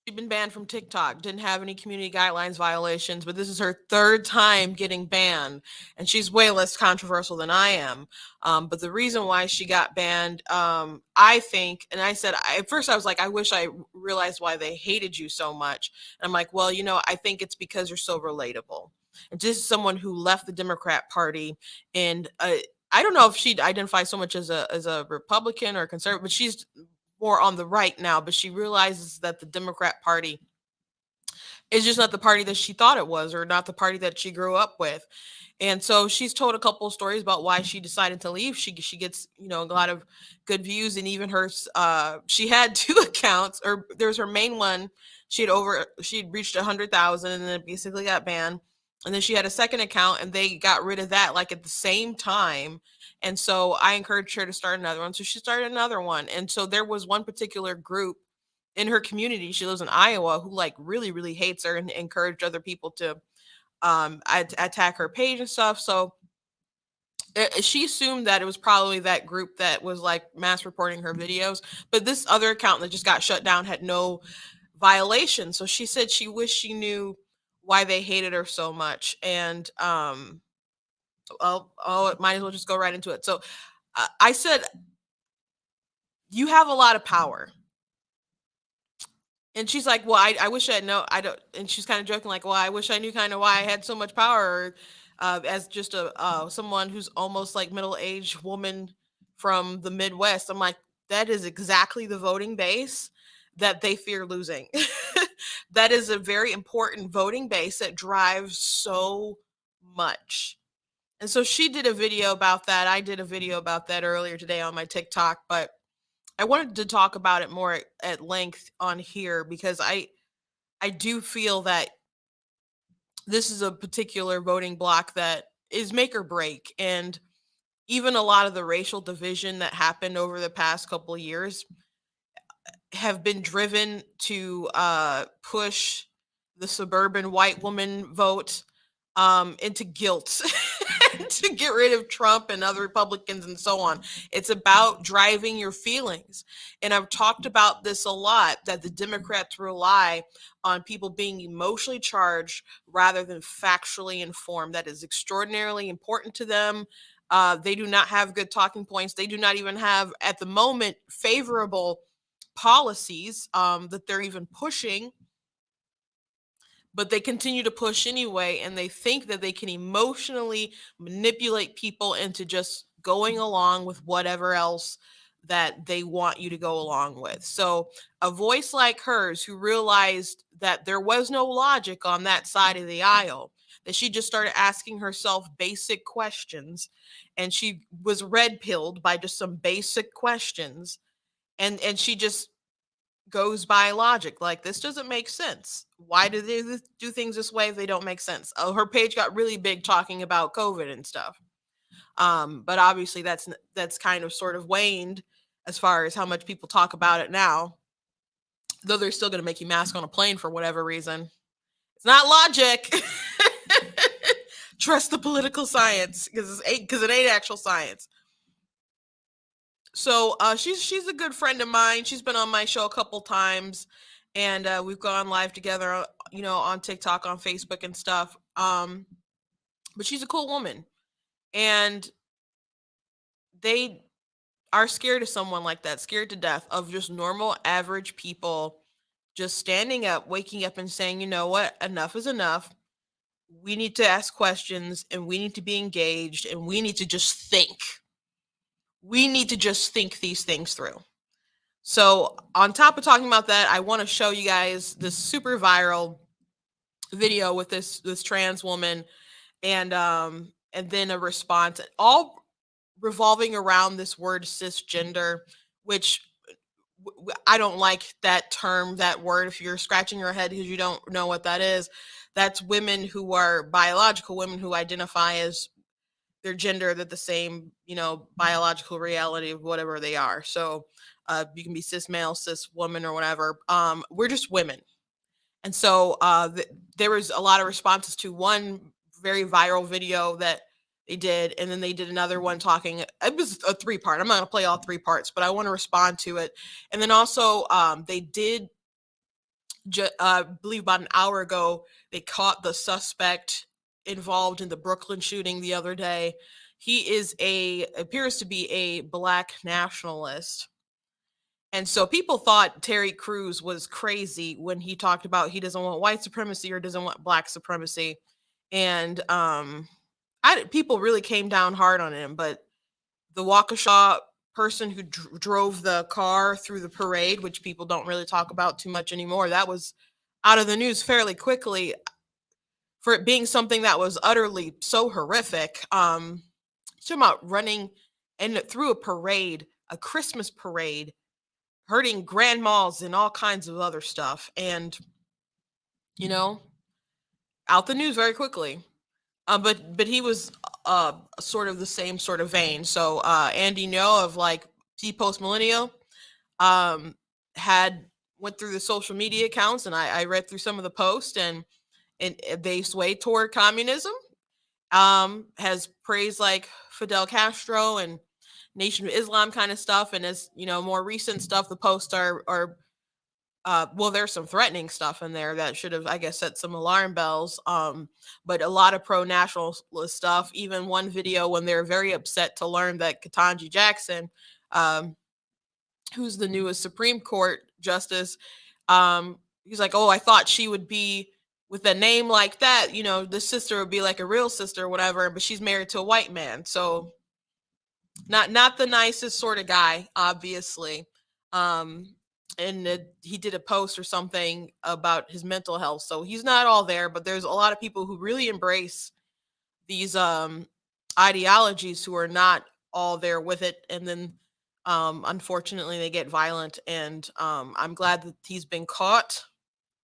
She'd been banned from TikTok, didn't have any community guidelines violations, but this is her third time getting banned, and she's way less controversial than I am. But the reason why she got banned, I think, and I said, at first I was like, I wish I realized why they hated you so much. And I'm like, well, I think it's because you're so relatable. And just someone who left the Democrat Party, and I don't know if she'd identify so much as a Republican or conservative, but she's more on the right now, but she realizes that the Democrat Party is just not the party that she thought it was, or not the party that she grew up with. And so she's told a couple of stories about why she decided to leave. She gets, a lot of good views, and even she had two accounts, or there's her main one. She'd reached 100,000 and then it basically got banned. And then she had a second account and they got rid of that like at the same time. And so I encouraged her to start another one. So she started another one. And so there was one particular group in her community. She lives in Iowa, who like really, really hates her and encouraged other people to attack her page and stuff. So she assumed that it was probably that group that was like mass reporting her videos, but this other account that just got shut down had no violation. So she said she wished she knew why they hated her so much. And oh, it might as well just go right into it. So I said, you have a lot of power. And she's like, well, I wish I know. I don't. And she's kind of joking, like, well, I wish I knew kind of why I had so much power, as just a someone who's almost like middle aged woman from the Midwest. I'm like, that is exactly the voting base that they fear losing. That is a very important voting base that drives so much. And so she did a video about that. I did a video about that earlier today on my TikTok, but I wanted to talk about it more at length on here because I do feel that this is a particular voting block that is make or break. And even a lot of the racial division that happened over the past couple of years have been driven to push the suburban white woman vote into guilt to get rid of Trump and other Republicans and so on. It's about driving your feelings. And I've talked about this a lot, that the Democrats rely on people being emotionally charged rather than factually informed. That is extraordinarily important to them. They do not have good talking points. They do not even have, at the moment, favorable policies that they're even pushing, but they continue to push anyway, and they think that they can emotionally manipulate people into just going along with whatever else that they want you to go along with. So a voice like hers, who realized that there was no logic on that side of the aisle, that she just started asking herself basic questions, and she was red pilled by just some basic questions, and she just goes by logic. Like, this doesn't make sense. Why do they do things this way if they don't make sense? Oh, her page got really big talking about COVID and stuff. But obviously that's kind of sort of waned as far as how much people talk about it now. Though they're still going to make you mask on a plane for whatever reason. It's not logic. Trust the political science, because it ain't actual science. So she's a good friend of mine. She's been on my show a couple times, and we've gone live together, on TikTok, on Facebook, and stuff. But she's a cool woman, and they are scared of someone like that, scared to death of just normal, average people just standing up, waking up, and saying, you know what, enough is enough. We need to ask questions, and we need to be engaged, and we need to just think. We need to just think these things through. So, on top of talking about that, I want to show you guys this super viral video with this trans woman, and then a response, all revolving around this word cisgender, which I don't like that term, that word. If you're scratching your head because you don't know what that is, that's women who are biological women who identify as their gender, that the same, biological reality of whatever they are. So you can be cis male, cis woman, or whatever. We're just women. And so there was a lot of responses to one very viral video that they did, and then they did another one talking. It was a three part. I'm not going to play all three parts, but I want to respond to it. And then also, they did, believe about an hour ago, they caught the suspect involved in the Brooklyn shooting the other day. He appears to be a black nationalist. And so people thought Terry Crews was crazy when he talked about he doesn't want white supremacy or doesn't want black supremacy. And people really came down hard on him, but the Waukesha person who drove the car through the parade, which people don't really talk about too much anymore, that was out of the news fairly quickly for it being something that was utterly so horrific. Talking about running and through a parade, a Christmas parade, hurting grandmas and all kinds of other stuff, and you know, out the news very quickly. But he was sort of the same sort of vein. So Andy Ngo of like T Post Millennial had went through the social media accounts, and I read through some of the posts, and they sway toward communism. Has praised like Fidel Castro and Nation of Islam kind of stuff, and as more recent stuff, the posts are well, there's some threatening stuff in there that should have, I guess, set some alarm bells. But a lot of pro-nationalist stuff. Even one video when they're very upset to learn that Ketanji Jackson, um, who's the newest Supreme Court justice, he's like, "Oh, I thought she would be with a name like that. The sister would be like a real sister, or whatever. But she's married to a white man, so not the nicest sort of guy, obviously." Um, and he did a post or something about his mental health, so he's not all there. But there's a lot of people who really embrace these ideologies who are not all there with it, and then unfortunately they get violent. And I'm glad that he's been caught.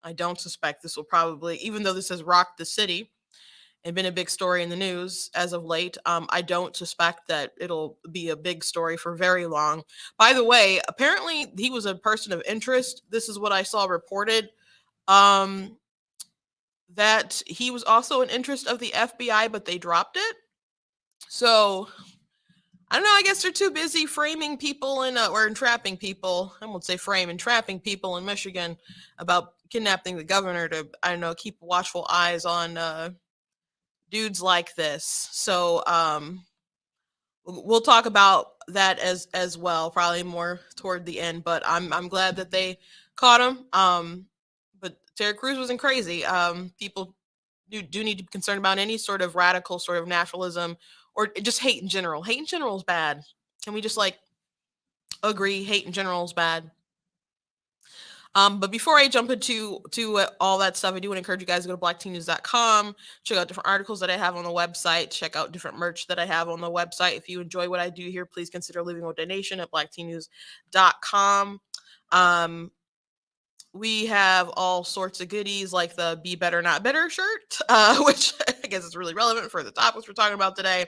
I don't suspect this will probably, even though this has rocked the city and been a big story in the news as of late, I don't suspect that it'll be a big story for very long. By the way, apparently he was a person of interest. This is what I saw reported. Um, that he was also an interest of the FBI, but they dropped it. So I don't know. I guess they're too busy framing people or entrapping people. I won't say frame, entrapping people in Michigan about kidnapping the governor to, I don't know, keep watchful eyes on dudes like this. So we'll talk about that as well, probably more toward the end. But I'm glad that they caught him. But Terry Crews wasn't crazy. People do need to be concerned about any sort of radical sort of nationalism or just hate in general. Hate in general is bad. Can we just like agree? Hate in general is bad. But before I jump into all that stuff, I do want to encourage you guys to go to blackteennews.com, check out different articles that I have on the website, check out different merch that I have on the website. If you enjoy what I do here, please consider leaving a donation at blackteennews.com. We have all sorts of goodies like the Be Better Not Better shirt, which I guess is really relevant for the topics we're talking about today.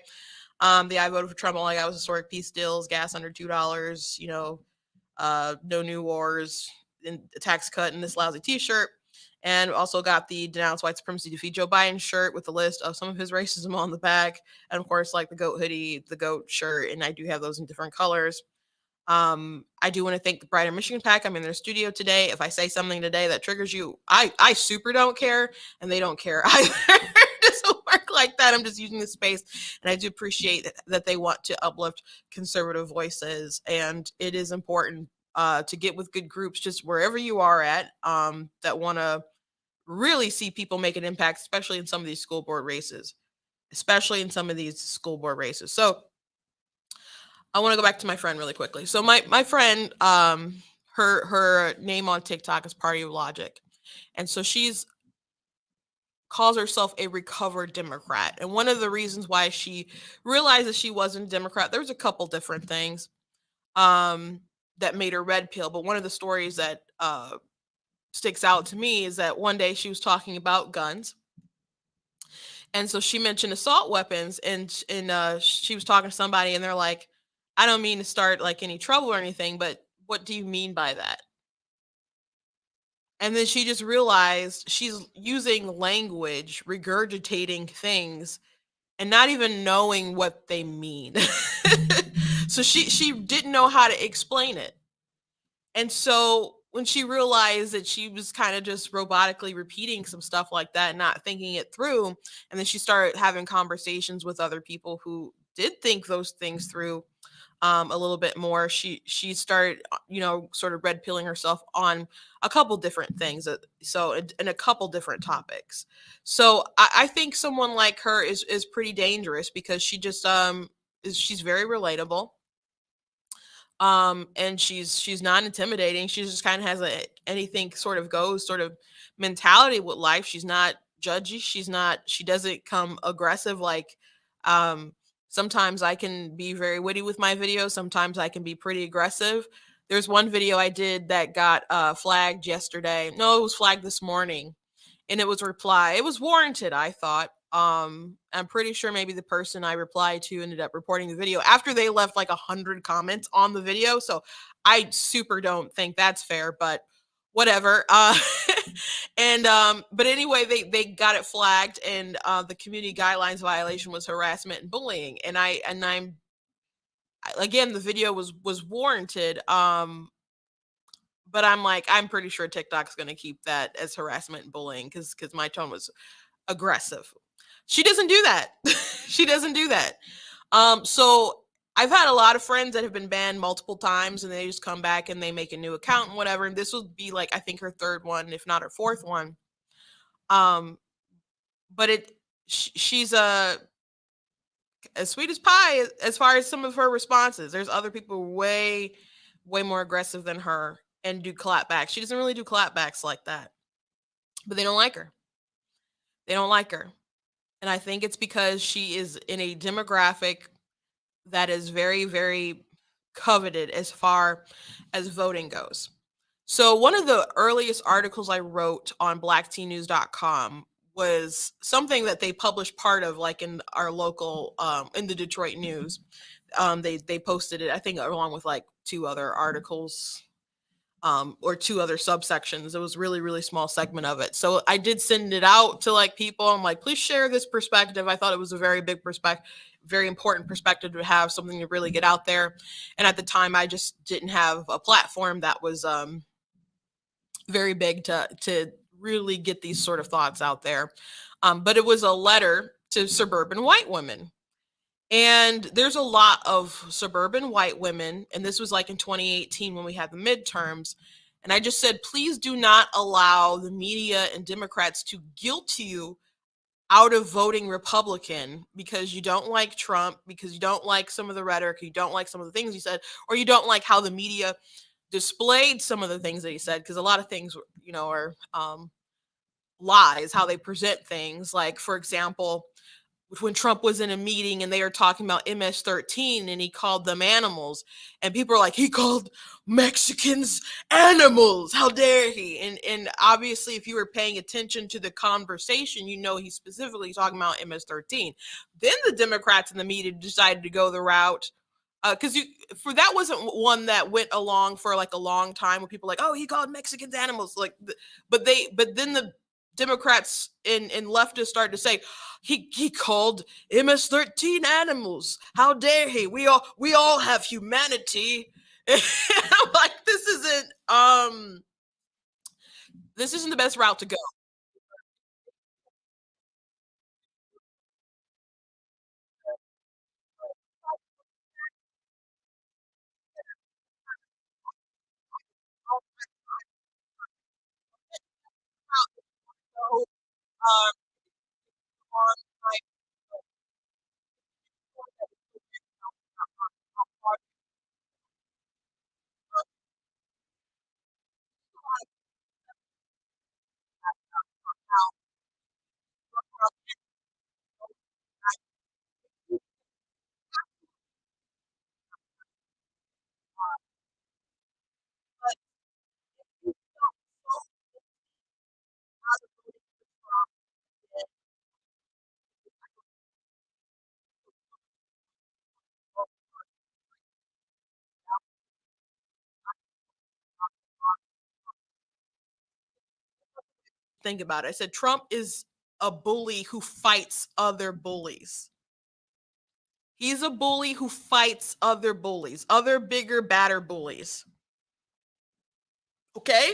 The I voted for Trump, all I got was historic peace deals, gas under $2, no new wars, and a tax cut, and this lousy t-shirt. And also got the Denounce White Supremacy, Defeat Joe Biden shirt with a list of some of his racism on the back. And of course, like the goat hoodie, the goat shirt, and I do have those in different colors. I do want to thank the Brighter Michigan Pack. I'm in their studio today. If I say something today that triggers you, I super don't care, and they don't care either. It doesn't work like that. I'm just using the space, and I do appreciate that they want to uplift conservative voices, and it is important to get with good groups just wherever you are at, that want to really see people make an impact, especially in some of these school board races. So I want to go back to my friend really quickly. So my friend, her name on TikTok is Party of Logic, and so she's calls herself a recovered Democrat. And one of the reasons why she realized that she wasn't a Democrat, there's a couple different things. that made her red pill. But one of the stories that sticks out to me is that one day she was talking about guns, and so she mentioned assault weapons, and she was talking to somebody, and they're like, "I don't mean to start like any trouble or anything, but what do you mean by that?" And then she just realized she's using language, regurgitating things, and not even knowing what they mean. So she didn't know how to explain it. And so when she realized that she was kind of just robotically repeating some stuff like that, not thinking it through, and then she started having conversations with other people who did think those things through a little bit more. She started, sort of red pilling herself on a couple different things. In a couple different topics. So I think someone like her is pretty dangerous because she just she's very relatable, and she's not intimidating. She just kind of has a anything sort of goes sort of mentality with life. She's not judgy. She doesn't come aggressive like sometimes I can be very witty with my videos, sometimes I can be pretty aggressive. There's one video I did that got flagged yesterday. No, it was flagged this morning, and it was warranted, I thought. I'm pretty sure maybe the person I replied to ended up reporting the video after they left like 100 comments on the video. So I super don't think that's fair, but whatever. And but anyway, they got it flagged, and the community guidelines violation was harassment and bullying. And again, the video was warranted. But I'm like, I'm pretty sure TikTok's gonna keep that as harassment and bullying because my tone was aggressive. She doesn't do that. She doesn't do that. So I've had a lot of friends that have been banned multiple times, and they just come back and they make a new account and whatever. And this would be like I think her third one, if not her fourth one. Um, but she's as sweet as pie as far as some of her responses. There's other people way more aggressive than her and do clapbacks. She doesn't really do clapbacks like that, but they don't like her. They don't like her. And I think it's because she is in a demographic that is very coveted as far as voting goes. So one of the earliest articles I wrote on blacktnews.com was something that they published part of like in our local in the Detroit News. They posted it, I think, along with like two other articles or two other subsections. It was really small segment of it. So I did send it out to like people. I'm like, please share this perspective. I thought it was a very big perspective, very important perspective to have, something to really get out there. And at the time, I just didn't have a platform that was very big to really get these sort of thoughts out there. But it was a letter to suburban white women. And there's a lot of suburban white women, and this was like in 2018 when we had the midterms. And I just said, please do not allow the media and Democrats to guilt you out of voting Republican because you don't like Trump, because you don't like some of the rhetoric, you don't like some of the things he said, or you don't like how the media displayed some of the things that he said. Because a lot of things, are lies, how they present things. Like, for example, when Trump was in a meeting and they were talking about MS-13 and he called them animals, and people are like, he called Mexicans animals. How dare he? And obviously, if you were paying attention to the conversation, he's specifically talking about MS-13. Then the Democrats in the media decided to go the route because you for that wasn't one that went along for like a long time where people were like, oh, he called Mexicans animals, like, but then the Democrats and leftists started to say he called MS-13 animals. How dare he? We all have humanity. And I'm like, this isn't the best route to go. So, on my think about it. I said Trump is a bully who fights other bullies. He's a bully who fights other bullies, other bigger, badder bullies. Okay?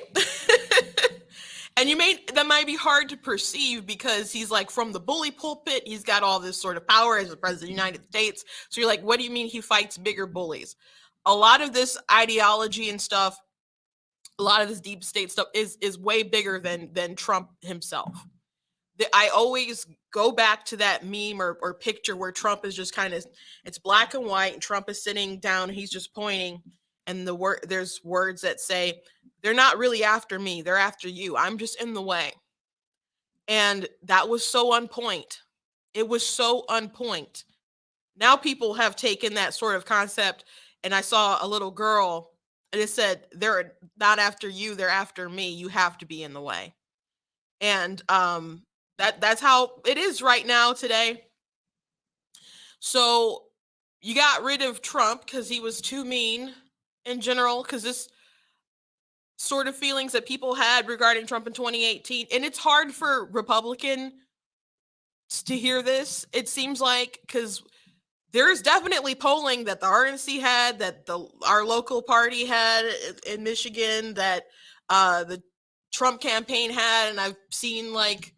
And that might be hard to perceive because he's like from the bully pulpit. He's got all this sort of power as the president of the United States. So you're like, what do you mean he fights bigger bullies? A lot of this ideology and stuff, a lot of this deep state stuff is way bigger than Trump himself. I always go back to that meme or picture where Trump is just kind of, it's black and white, and Trump is sitting down, and he's just pointing, and there's words that say, they're not really after me, they're after you. I'm just in the way. And that was so on point. It was so on point. Now people have taken that sort of concept, and I saw a little girl, and it said, they're not after you, they're after me. You have to be in the way. And that's how it is right now today. So you got rid of Trump because he was too mean in general, because this sort of feelings that people had regarding Trump in 2018. And it's hard for Republicans to hear this, it seems like, because there's definitely polling that the RNC had, that our local party had in Michigan, that the Trump campaign had, and I've seen like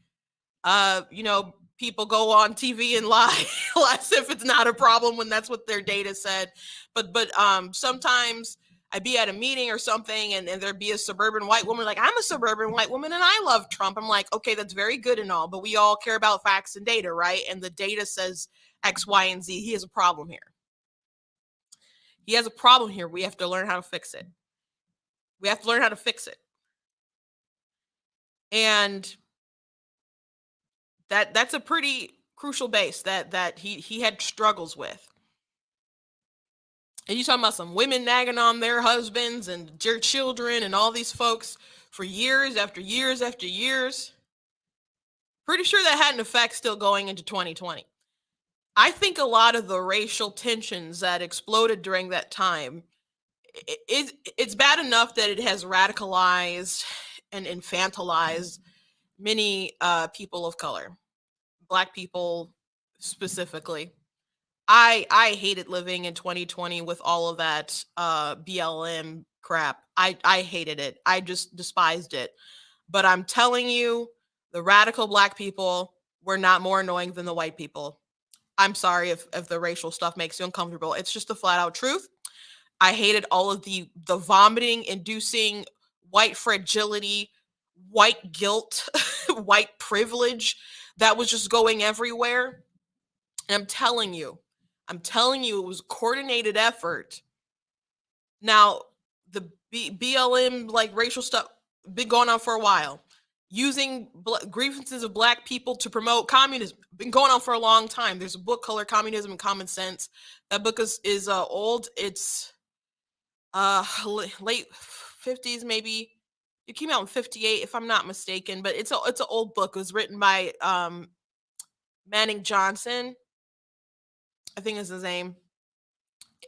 people go on TV and lie as if it's not a problem when that's what their data said. But sometimes I'd be at a meeting or something, and there'd be a suburban white woman, like, I'm a suburban white woman and I love Trump. I'm like, okay, that's very good and all, but we all care about facts and data, right? And the data says X, Y, and Z. He has a problem here. He has a problem here. We have to learn how to fix it. We have to learn how to fix it. And that's a pretty crucial base that he had struggles with. And you talking about some women nagging on their husbands and their children and all these folks for years after years after years. Pretty sure that had an effect still going into 2020. I think a lot of the racial tensions that exploded during that time, it's bad enough that it has radicalized and infantilized many people of color, Black people specifically. I hated living in 2020 with all of that BLM crap. I hated it. I just despised it. But I'm telling you, the radical Black people were not more annoying than the white people. I'm sorry if the racial stuff makes you uncomfortable. It's just the flat out truth. I hated all of the vomiting inducing white fragility, white guilt, white privilege that was just going everywhere. And I'm telling you, it was a coordinated effort. Now, the BLM, like racial stuff, been going on for a while. Using grievances of Black people to promote communism, been going on for a long time. There's a book called Communism and Common Sense. That book is old. It's late 50s maybe. It came out in 58 if I'm not mistaken, but it's an old book. It was written by Manning Johnson, I think is his name.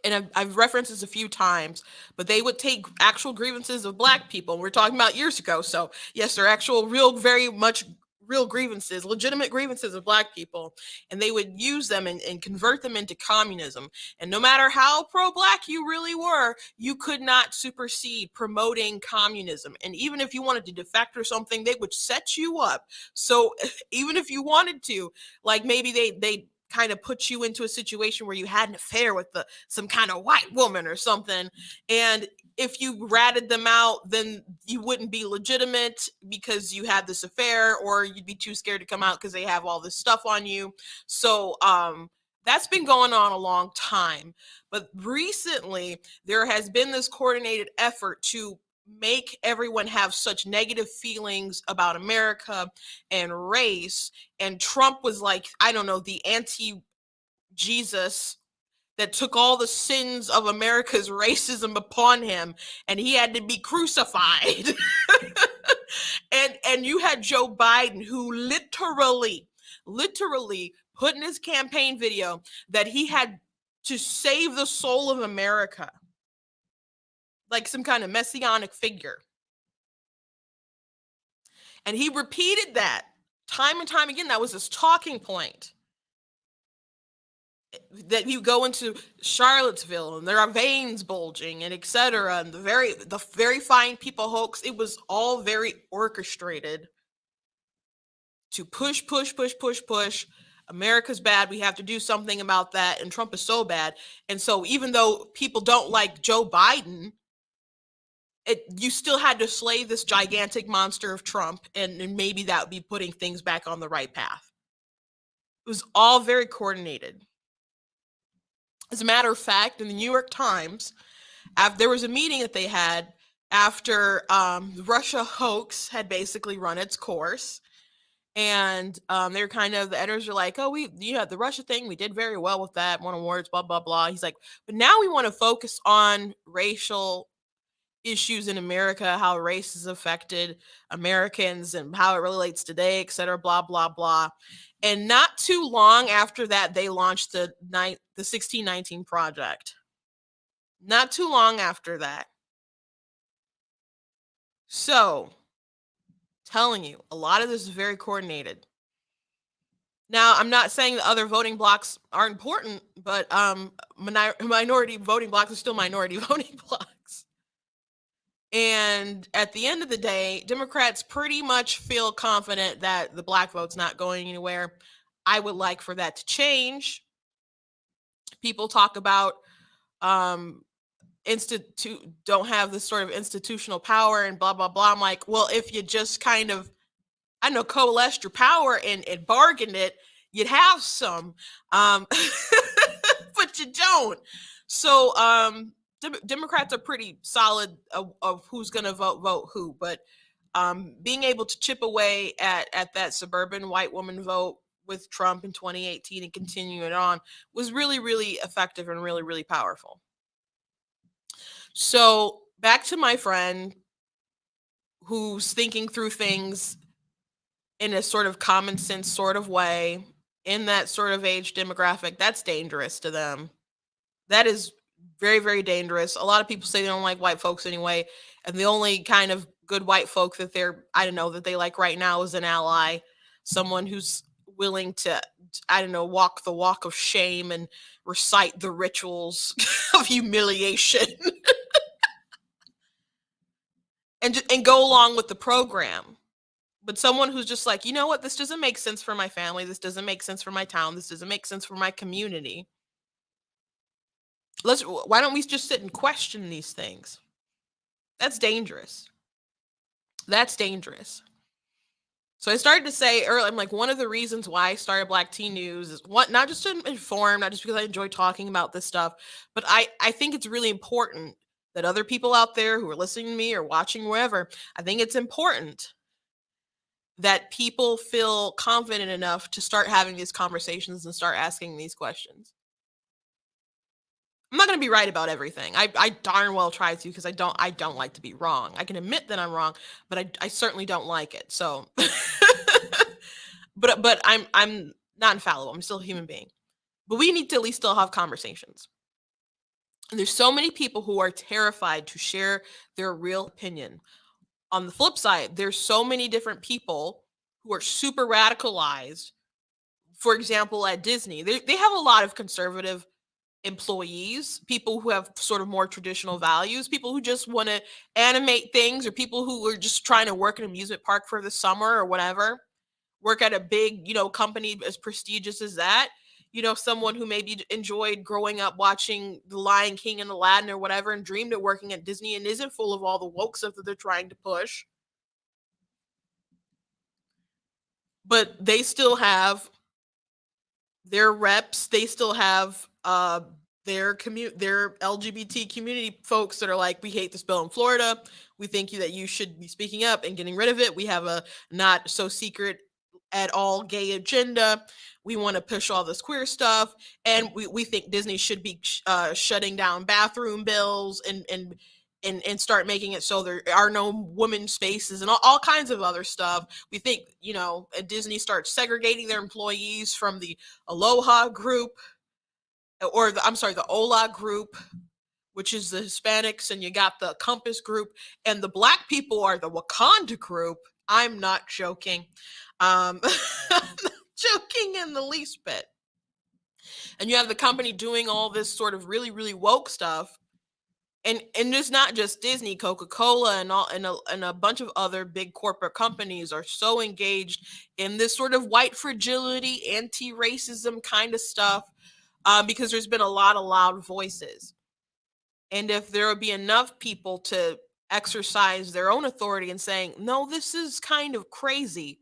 And I've referenced this a few times, but they would take actual grievances of Black people. We're talking about years ago. So yes, they're actual, real, very much real grievances, legitimate grievances of Black people. And they would use them and convert them into communism. And no matter how pro-Black you really were, you could not supersede promoting communism. And even if you wanted to defect or something, they would set you up. So even if you wanted to, like maybe they kind of put you into a situation where you had an affair with some kind of white woman or something, and if you ratted them out, then you wouldn't be legitimate because you had this affair, or you'd be too scared to come out because they have all this stuff on you. So that's been going on a long time, but recently there has been this coordinated effort to make everyone have such negative feelings about America and race. And Trump was like, I don't know, the anti-Jesus that took all the sins of America's racism upon him, and he had to be crucified. and you had Joe Biden, who literally put in his campaign video that he had to save the soul of America, like some kind of messianic figure. And he repeated that time and time again. That was his talking point. That you go into Charlottesville and there are veins bulging and etc. And the very fine people hoax. It was all very orchestrated to push, push, push, push, push. America's bad. We have to do something about that. And Trump is so bad. And so even though people don't like Joe Biden, you still had to slay this gigantic monster of Trump, and maybe that would be putting things back on the right path. It was all very coordinated. As a matter of fact, in the New York Times, there was a meeting that they had after the Russia hoax had basically run its course. And they were the editors were like, oh, the Russia thing, we did very well with that, won awards, blah, blah, blah. He's like, but now we want to focus on racial issues in America, how race has affected Americans and how it relates today, et cetera, blah, blah, blah. And not too long after that, they launched the 1619 Project. Not too long after that. So, telling you, a lot of this is very coordinated. Now, I'm not saying that other voting blocks are important, but minority voting blocks are still minority voting blocks. And at the end of the day, Democrats pretty much feel confident that the black vote's not going anywhere. I would like for that to change. People talk about don't have this sort of institutional power and blah, blah, blah. I'm like, well, if you just coalesced your power and bargained it, you'd have some. But you don't. So Democrats are pretty solid of who's going to vote who, but being able to chip away at that suburban white woman vote with Trump in 2018 and continue it on was really, really effective and really, really powerful. So back to my friend who's thinking through things in a sort of common sense sort of way in that sort of age demographic, that's dangerous to them. That is very, very dangerous. A lot of people say they don't like white folks anyway. And the only kind of good white folk that that they like right now is an ally, someone who's willing to, walk the walk of shame and recite the rituals of humiliation and go along with the program. But someone who's just like, you know what, this doesn't make sense for my family. This doesn't make sense for my town. This doesn't make sense for my community. Why don't we just sit and question these things? That's dangerous. That's dangerous. So I started to say earlier, I'm like, one of the reasons why I started Black Teen News is not just to inform, not just because I enjoy talking about this stuff, but I think it's really important that other people out there who are listening to me or watching wherever, I think it's important that people feel confident enough to start having these conversations and start asking these questions. I'm not going to be right about everything. I darn well try to, because I don't like to be wrong. I can admit that I'm wrong, but I certainly don't like it. So, but I'm not infallible. I'm still a human being. But we need to at least still have conversations. And there's so many people who are terrified to share their real opinion. On the flip side, there's so many different people who are super radicalized. For example, at Disney, they have a lot of conservative employees, people who have sort of more traditional values, people who just want to animate things, or people who are just trying to work in an amusement park for the summer or whatever, work at a big, company as prestigious as that. Someone who maybe enjoyed growing up watching The Lion King and Aladdin or whatever and dreamed of working at Disney and isn't full of all the woke stuff that they're trying to push. But they still have their reps, they still have their LGBT community folks that are like, we hate this bill in Florida. We think that you should be speaking up and getting rid of it. We have a not so secret at all gay agenda. We want to push all this queer stuff. And we think Disney should be shutting down bathroom bills and start making it so there are no women spaces and all kinds of other stuff. We think, Disney starts segregating their employees from the Aloha group, or the Ola group, which is the Hispanics, and you got the Compass group, and the Black people are the Wakanda group. I'm not joking. I'm not joking in the least bit. And you have the company doing all this sort of really, really woke stuff. And it's not just Disney, Coca-Cola, and all, and a bunch of other big corporate companies are so engaged in this sort of white fragility, anti-racism kind of stuff, because there's been a lot of loud voices. And if there would be enough people to exercise their own authority and saying, no, this is kind of crazy,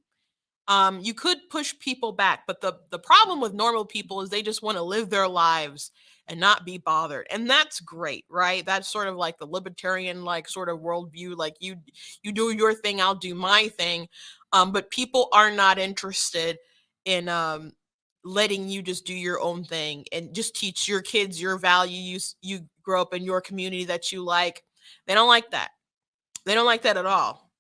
you could push people back. But the problem with normal people is they just want to live their lives and not be bothered, and that's great, right? That's sort of like the libertarian like sort of worldview, like you do your thing, I'll do my thing. But people are not interested in letting you just do your own thing and just teach your kids your values. You grow up in your community that you like. They don't like that. They don't like that at all.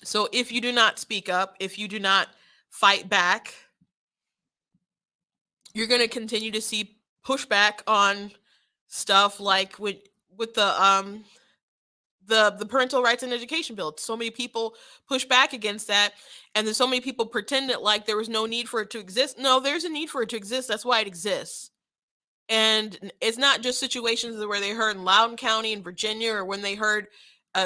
So if you do not speak up, if you do not fight back, you're going to continue to see pushback on stuff like with the parental rights and education bill. So many people push back against that, and then so many people pretend that like there was no need for it to exist. No, there's a need for it to exist. That's why it exists. And it's not just situations where they heard in Loudoun County in Virginia, or when they heard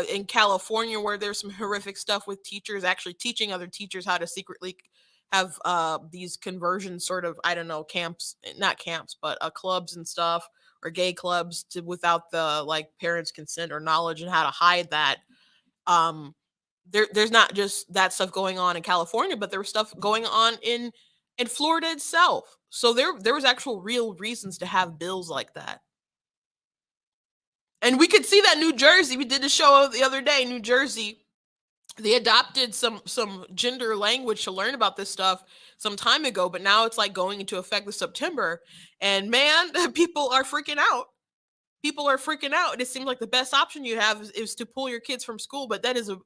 in California, where there's some horrific stuff with teachers actually teaching other teachers how to secretly have these conversion sort of, I don't know, camps, not camps, but clubs and stuff, or gay clubs, to without the like parents' consent or knowledge, and how to hide that. Um, there's not just that stuff going on in California, but there was stuff going on in Florida itself. So there was actual real reasons to have bills like that. And we could see that New Jersey, we did the show the other day, New Jersey, they adopted some gender language to learn about this stuff some time ago, but now it's like going into effect this September. And man, people are freaking out. People are freaking out. And it seems like the best option you have is to pull your kids from school, but that is a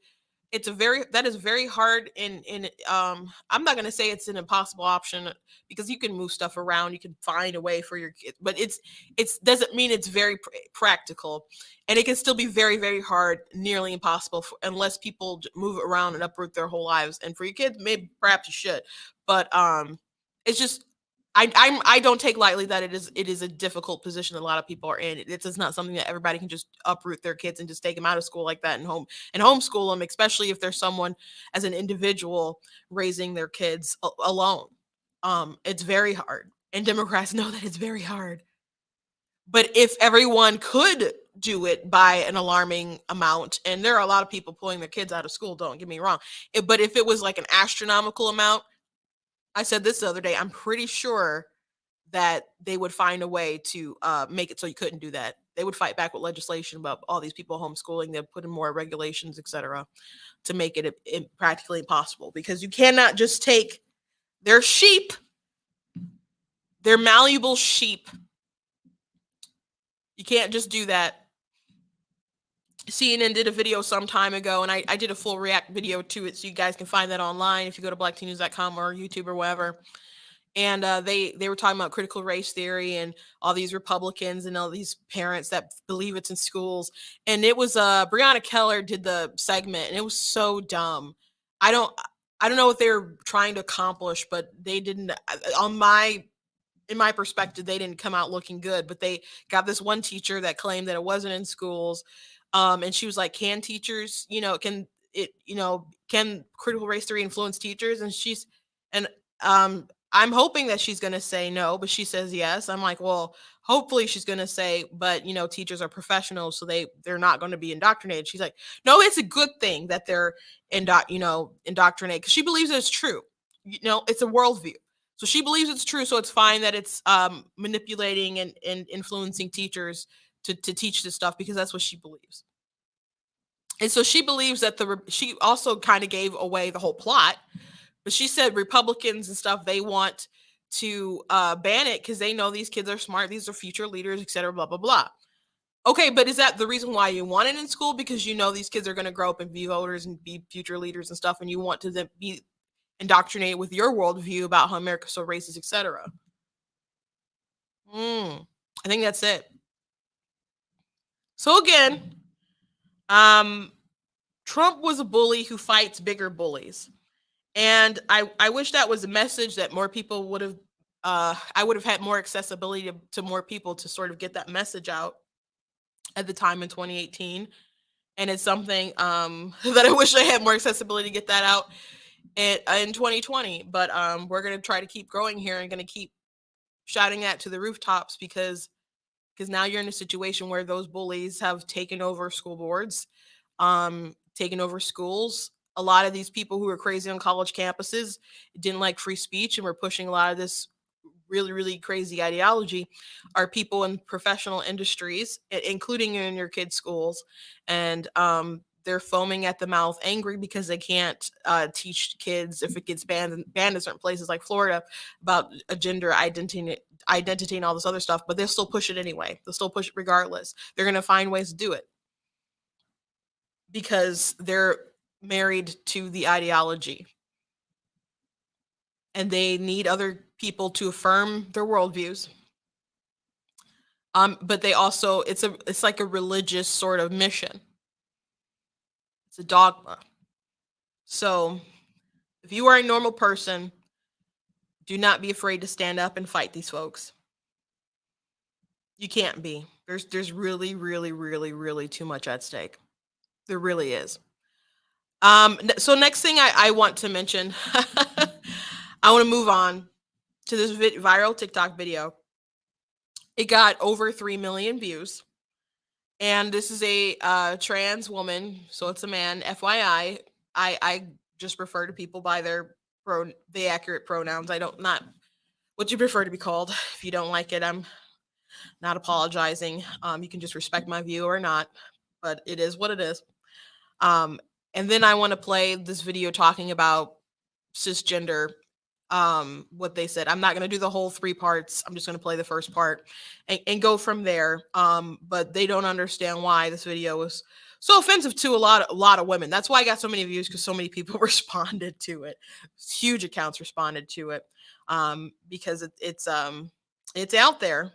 it's a very that is very hard. In I'm not going to say it's an impossible option, because you can move stuff around, you can find a way for your kids, but it's doesn't mean it's very practical. And it can still be very, very hard, nearly impossible, unless people move around and uproot their whole lives. And for your kids, maybe perhaps you should. But it's just, I don't take lightly that it is a difficult position a lot of people are in. It's just not something that everybody can just uproot their kids and just take them out of school like that, and homeschool them, especially if there's someone as an individual raising their kids alone. It's very hard, and Democrats know that it's very hard. But if everyone could do it by an alarming amount, and there are a lot of people pulling their kids out of school, don't get me wrong, but if it was like an astronomical amount, I said this the other day, I'm pretty sure that they would find a way to make it so you couldn't do that. They would fight back with legislation about all these people homeschooling. They'd put in more regulations, etc., to make it practically impossible, because you cannot just take their sheep, their malleable sheep. You can't just do that. CNN did a video some time ago, and I did a full react video to it, so you guys can find that online if you go to blacktnews.com or YouTube or whatever. And they were talking about critical race theory and all these Republicans and all these parents that believe it's in schools. And it was Breonna Keller did the segment, and it was so dumb. I don't I don't know what they were trying to accomplish, but they didn't, on my in my perspective, they didn't come out looking good. But they got this one teacher that claimed that it wasn't in schools. And she was like, can teachers, can critical race theory influence teachers? And I'm hoping that she's going to say no, but she says yes. I'm like, well, hopefully she's going to say, but teachers are professionals, so they're not going to be indoctrinated. She's like, no, it's a good thing that they're indoctrinated, because she believes it's true. It's a worldview. So she believes it's true, so it's fine that it's manipulating and influencing teachers to teach this stuff, because that's what she believes. And so she believes that she also kind of gave away the whole plot, but she said Republicans and stuff, they want to ban it because they know these kids are smart, these are future leaders, et cetera, blah, blah, blah. Okay, but is that the reason why you want it in school? Because these kids are going to grow up and be voters and be future leaders and stuff, and you want to then be indoctrinated with your worldview about how America's so racist, et cetera. I think that's it. So again, Trump was a bully who fights bigger bullies. And I wish that was a message that more people would have I would have had more accessibility to more people to sort of get that message out at the time in 2018. And it's something that I wish I had more accessibility to get that out in 2020. But we're gonna try to keep growing here and gonna keep shouting that to the rooftops because now you're in a situation where those bullies have taken over school boards, taken over schools. A lot of these people who are crazy on college campuses didn't like free speech and were pushing a lot of this really, really crazy ideology are people in professional industries, including in your kids' schools. And they're foaming at the mouth, angry because they can't teach kids if it gets banned in certain places like Florida about a gender identity and all this other stuff, but they'll still push it anyway. They'll still push it regardless. They're going to find ways to do it because they're married to the ideology and they need other people to affirm their worldviews. But they also it's like a religious sort of mission. It's a dogma. So if you are a normal person, do not be afraid to stand up and fight these folks. You can't be. There's really, really, really, really too much at stake. There really is. So next thing I want to mention, I want to move on to this viral TikTok video. It got over 3 million views. And this is a trans woman, so it's a man. FYI, I just refer to people by the accurate pronouns. I don't not what you prefer to be called. If you don't like it, I'm not apologizing. You can just respect my view or not, but it is what it is. And then I want to play this video talking about cisgender, what they said. I'm not going to do the whole 3 parts. I'm just going to play the first part and go from there. But they don't understand why this video was so offensive to a lot of women. That's why I got so many views, because so many people responded to it. Huge accounts responded to it, because it's out there.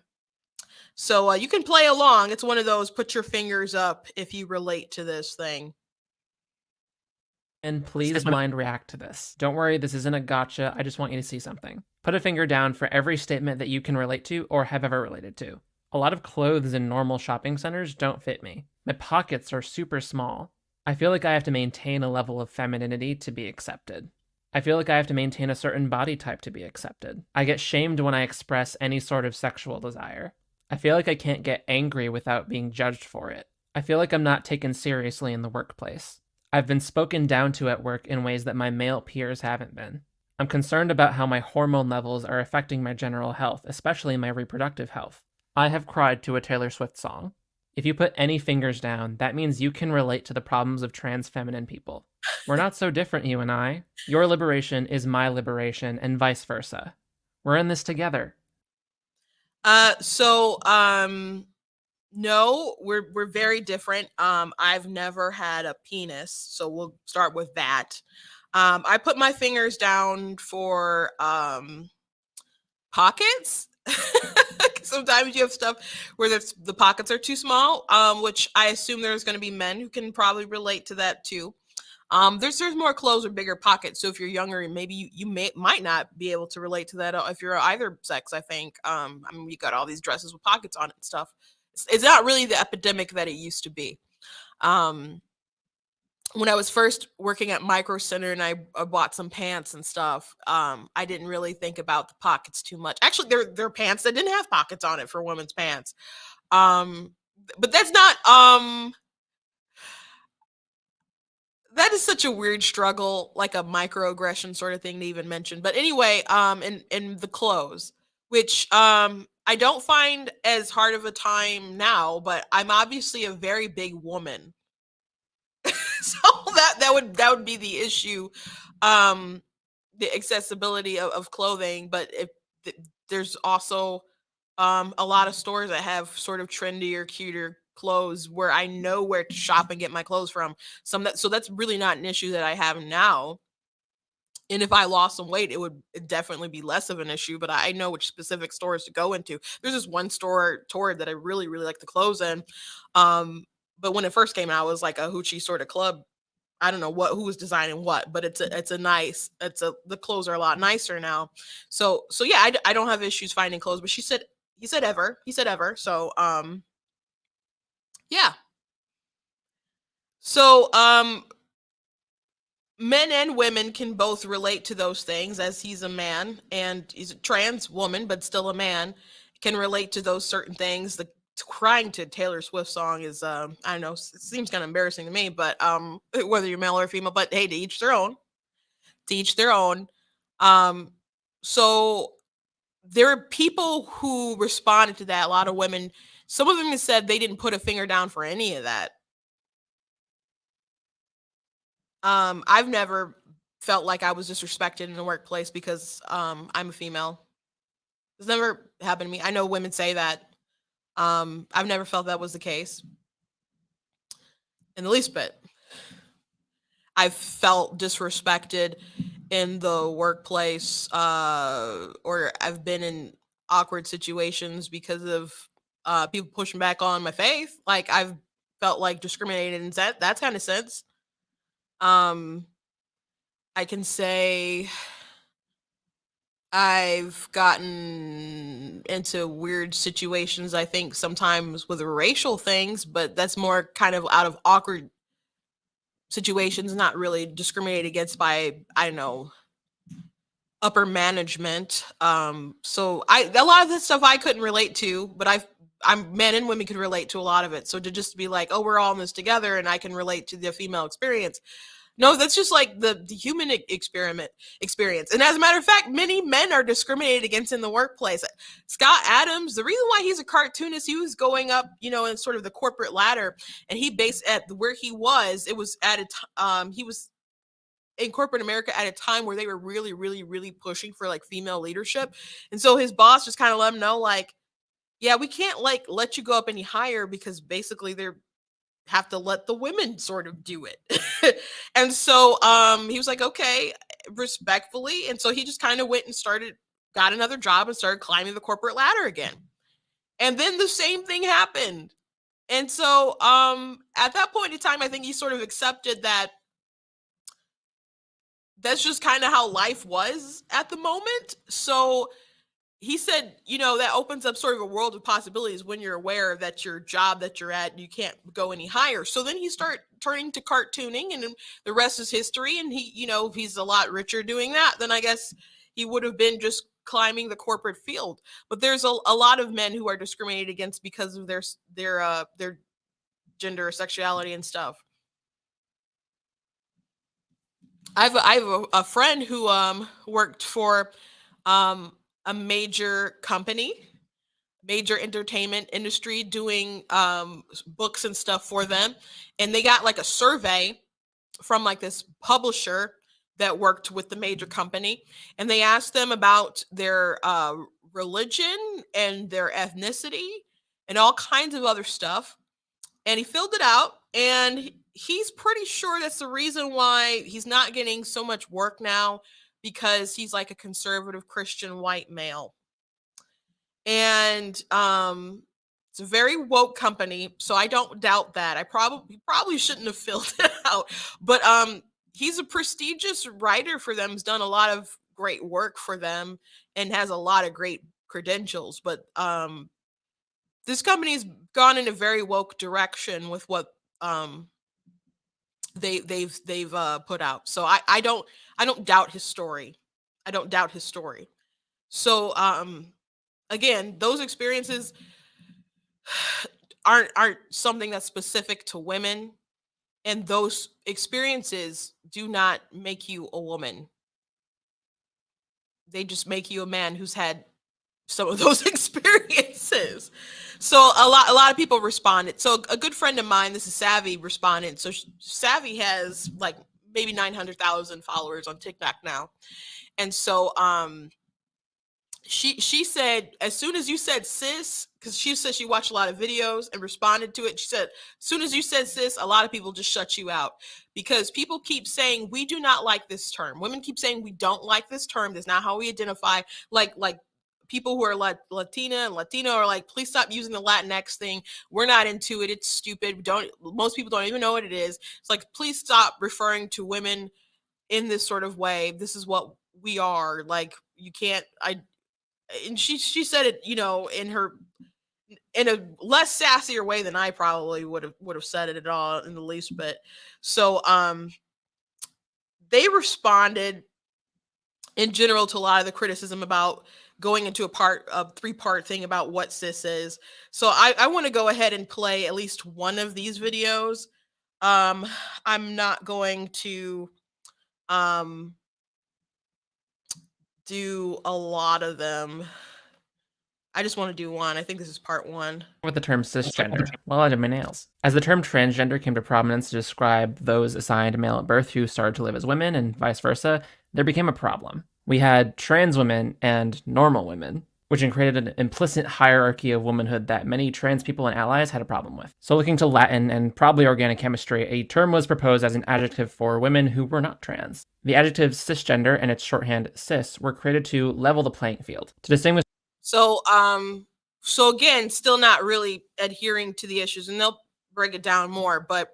So you can play along. It's one of those put your fingers up if you relate to this thing. And please blind react to this. Don't worry, this isn't a gotcha. I just want you to see something. Put a finger down for every statement that you can relate to or have ever related to. A lot of clothes in normal shopping centers don't fit me. My pockets are super small. I feel like I have to maintain a level of femininity to be accepted. I feel like I have to maintain a certain body type to be accepted. I get shamed when I express any sort of sexual desire. I feel like I can't get angry without being judged for it. I feel like I'm not taken seriously in the workplace. I've been spoken down to at work in ways that my male peers haven't been. I'm concerned about how my hormone levels are affecting my general health, especially my reproductive health. I have cried to a Taylor Swift song. If you put any fingers down, that means you can relate to the problems of trans feminine people. We're not so different, you and I. Your liberation is my liberation, and vice versa. We're in this together. No, we're very different. I've never had a penis, so we'll start with that. I put my fingers down for pockets. Sometimes you have stuff where the pockets are too small, which I assume there's going to be men who can probably relate to that too. There's more clothes with bigger pockets. So if you're younger, maybe you might not be able to relate to that if you're either sex. I think. I mean, you got all these dresses with pockets on it and stuff. It's not really the epidemic that it used to be. When I was first working at Micro Center and I bought some pants and stuff, I didn't really think about the pockets too much. Actually, there are pants that didn't have pockets on it for women's pants. But that's not that is such a weird struggle, like a microaggression sort of thing to even mention. But anyway, in the clothes, which I don't find as hard of a time now, but I'm obviously a very big woman. So that would be the issue, the accessibility of clothing. But if there's also a lot of stores that have sort of trendier, cuter clothes where I know where to shop and get my clothes from. So that's really not an issue that I have now. And if I lost some weight, it would definitely be less of an issue. But I know which specific stores to go into. There's this one store, Torrid, that I really, really like the clothes in. But when it first came out, it was like a hoochie sort of club I don't know who was designing what, but the clothes are a lot nicer now. So yeah, I don't have issues finding clothes, but he said ever. So yeah. So men and women can both relate to those things, as he's a man and he's a trans woman, but still a man, can relate to those certain things. The crying to Taylor Swift song is, I don't know, it seems kind of embarrassing to me, but whether you're male or female, but hey, to each their own, to each their own. Um, so there are people who responded to that. A lot of women, some of them have said they didn't put a finger down for any of that. I've never felt like I was disrespected in the workplace because I'm a female. It's never happened to me. I know women say that. I've never felt that was the case in the least bit. I've felt disrespected in the workplace, or I've been in awkward situations because of people pushing back on my faith. Like I've felt like discriminated in that kind of sense. Um, I can say I've gotten into weird situations, I think sometimes with racial things, but that's more kind of out of awkward situations, not really discriminated against by, I don't know, upper management. So a lot of this stuff I couldn't relate to, but I'm men and women can relate to a lot of it. So to just be like, oh, we're all in this together and I can relate to the female experience. No, that's just like the human experiment experience. And as a matter of fact, many men are discriminated against in the workplace. Scott Adams, the reason why he's a cartoonist, he was going up, in sort of the corporate ladder, and he based at where he was. It was at he was in corporate America at a time where they were really, really, really pushing for like female leadership, and so his boss just kind of let him know, like, yeah, we can't like let you go up any higher because basically they're have to let the women sort of do it. And so he was like, okay, respectfully. And so he just kind of went and got another job and started climbing the corporate ladder again. And then the same thing happened. And so at that point in time, I think he sort of accepted that that's just kind of how life was at the moment. So he said, that opens up sort of a world of possibilities when you're aware that your job that you're at, you can't go any higher. So then he started turning to cartooning, and the rest is history. And he, if he's a lot richer doing that, then I guess he would have been just climbing the corporate field. But there's a lot of men who are discriminated against because of their gender, sexuality, and stuff. I have a friend who worked for a major company, major entertainment industry, doing books and stuff for them, and they got like a survey from like this publisher that worked with the major company, and they asked them about their religion and their ethnicity and all kinds of other stuff, and he filled it out, and he's pretty sure that's the reason why he's not getting so much work now, because he's like a conservative Christian white male. And it's a very woke company, so I don't doubt that. I probably shouldn't have filled it out, but he's a prestigious writer for them. He's done a lot of great work for them and has a lot of great credentials, but this company's gone in a very woke direction with what they've put out. So I don't doubt his story. I don't doubt his story. So again, those experiences aren't something that's specific to women, and those experiences do not make you a woman. They just make you a man who's had some of those experiences. So a lot of people responded. So a good friend of mine, this is Savvy, responded. So Savvy has like maybe 900,000 followers on TikTok now. And so she said, as soon as you said sis, because she said she watched a lot of videos and responded to it, she said, as soon as you said sis, a lot of people just shut you out, because people keep saying we do not like this term. Women keep saying we don't like this term. That's not how we identify. Like people who are Latina and Latino are like, please stop using the Latinx thing. We're not into it. It's stupid. Most people don't even know what it is. It's like, please stop referring to women in this sort of way. This is what we are. Like, you can't, and she said it, in a less sassier way than I probably would have said it at all in the least bit. So they responded in general to a lot of the criticism about going into a 3-part thing about what cis is. So I want to go ahead and play at least one of these videos. I'm not going to do a lot of them. I just want to do one. I think this is part 1. With the term cisgender? Well, I did my nails. As the term transgender came to prominence to describe those assigned male at birth who started to live as women and vice versa, there became a problem. We had trans women and normal women, which created an implicit hierarchy of womanhood that many trans people and allies had a problem with. So looking to Latin and probably organic chemistry, a term was proposed as an adjective for women who were not trans. The adjective cisgender and its shorthand cis were created to level the playing field, to distinguish. So again, still not really adhering to the issues, and they'll break it down more, but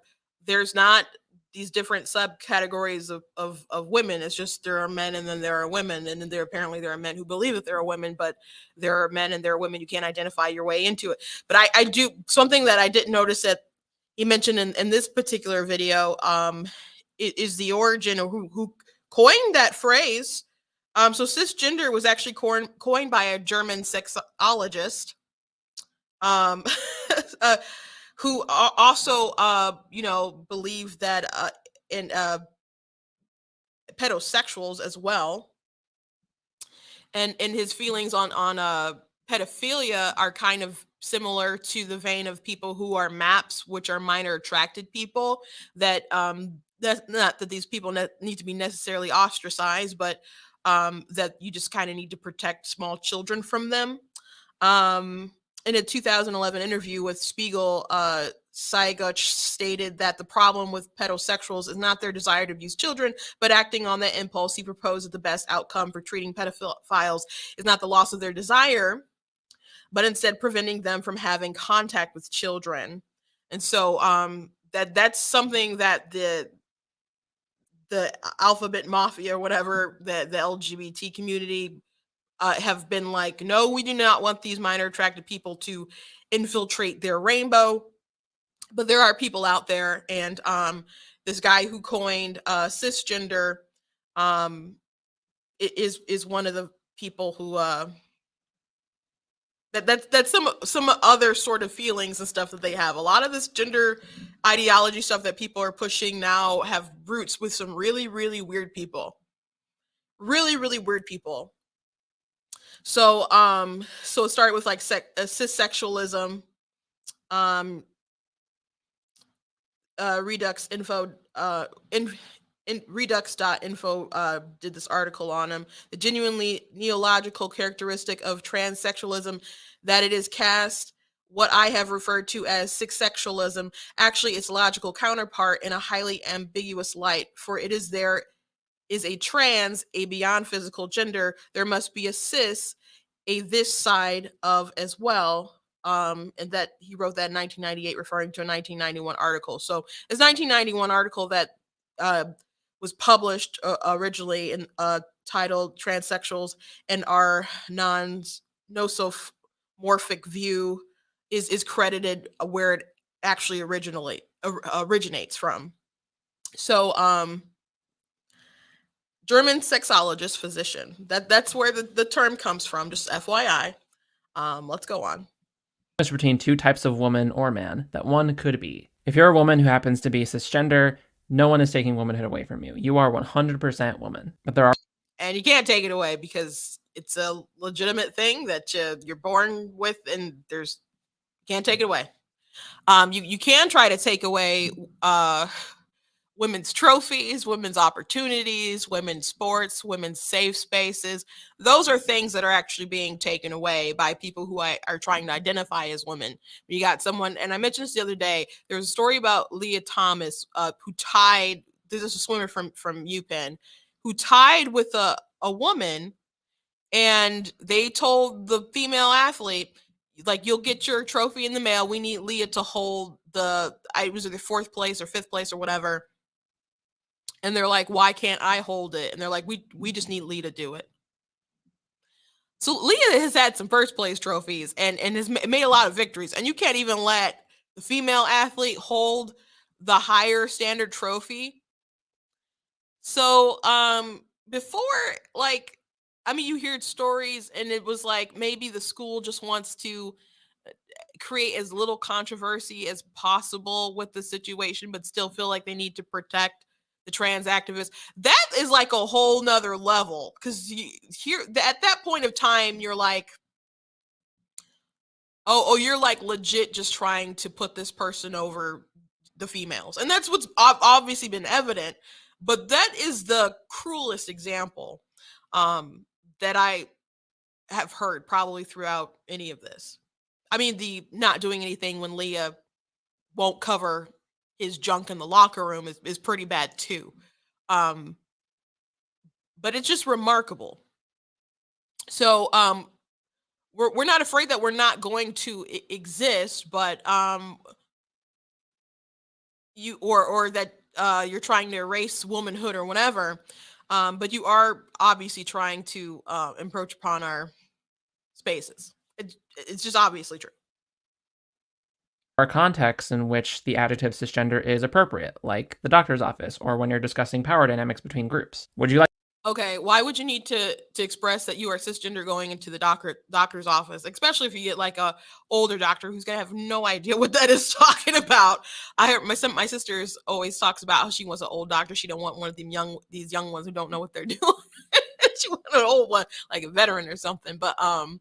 there's not these different subcategories of women. It's just there are men and then there are women, and then there are men who believe that there are women, but there are men and there are women. You can't identify your way into it. But I do something that I didn't notice that he mentioned in this particular video is the origin of who coined that phrase. So cisgender was actually coined by a German sexologist, who also, believed that in pedosexuals as well, and his feelings on pedophilia are kind of similar to the vein of people who are MAPS, which are minor attracted people. That's not that these people need to be necessarily ostracized, but that you just kind of need to protect small children from them. In a 2011 interview with Spiegel, Saigoch stated that the problem with pedosexuals is not their desire to abuse children, but acting on that impulse. He proposed that the best outcome for treating pedophiles is not the loss of their desire, but instead preventing them from having contact with children. And so that's something that the alphabet mafia or whatever, the LGBT community have been like, no, we do not want these minor attracted people to infiltrate their rainbow. But there are people out there, and this guy who coined cisgender is one of the people who that's some other sort of feelings and stuff that they have. A lot of this gender ideology stuff that people are pushing now have roots with some really, really weird people. Really, really weird people. So so it started with like cissexualism, Redux info, in redux.info did this article on him. The genuinely neological characteristic of transsexualism, that it is cast what I have referred to as cissexualism, actually its logical counterpart in a highly ambiguous light, for it is there is a trans, a beyond physical gender, there must be a cis, a this side of as well. And that he wrote that in 1998, referring to a 1991 article. So this 1991 article that was published originally in titled "Transsexuals and Our Non-Nosomorphic View" is credited where it actually originates from. So German sexologist, physician. That's where the term comes from. Just FYI. Let's go on. Between two types of woman or man that one could be. If you're a woman who happens to be cisgender, no one is taking womanhood away from you. You are 100% woman. But there are, and you can't take it away because it's a legitimate thing that you're born with, and you can't take it away. You can try to take away women's trophies, women's opportunities, women's sports, women's safe spaces. Those are things that are actually being taken away by people who are trying to identify as women. You got someone, and I mentioned this the other day, there was a story about Leah Thomas, who tied, this is a swimmer from UPenn, who tied with a woman, and they told the female athlete, like, you'll get your trophy in the mail. We need Leah to hold I was either fourth place or fifth place or whatever. And they're like, why can't I hold it? And they're like, we just need Leah to do it. So Leah has had some first place trophies and has made a lot of victories. And you can't even let the female athlete hold the higher standard trophy. So before, like, I mean, you heard stories and it was like maybe the school just wants to create as little controversy as possible with the situation, but still feel like they need to protect the trans activists. That is like a whole nother level, because here at that point of time, you're like, oh, you're like legit just trying to put this person over the females, and that's what's obviously been evident. But that is the cruelest example that I have heard probably throughout any of this. I mean, the not doing anything when Leah won't cover his junk in the locker room is pretty bad too. Um, but it's just remarkable. So we're not afraid that we're not going to exist, but you or that you're trying to erase womanhood or whatever. But you are obviously trying to encroach upon our spaces. It's just obviously true. Are contexts in which the adjective cisgender is appropriate, like the doctor's office or when you're discussing power dynamics between groups. Would you like Okay, why would you need to express that you are cisgender going into the doctor's office, especially if you get like a older doctor who's gonna have no idea what that is talking about? I heard my sister's always talks about how she wants an old doctor. She don't want one of these young ones who don't know what they're doing. She wants an old one, like a veteran or something. But I'm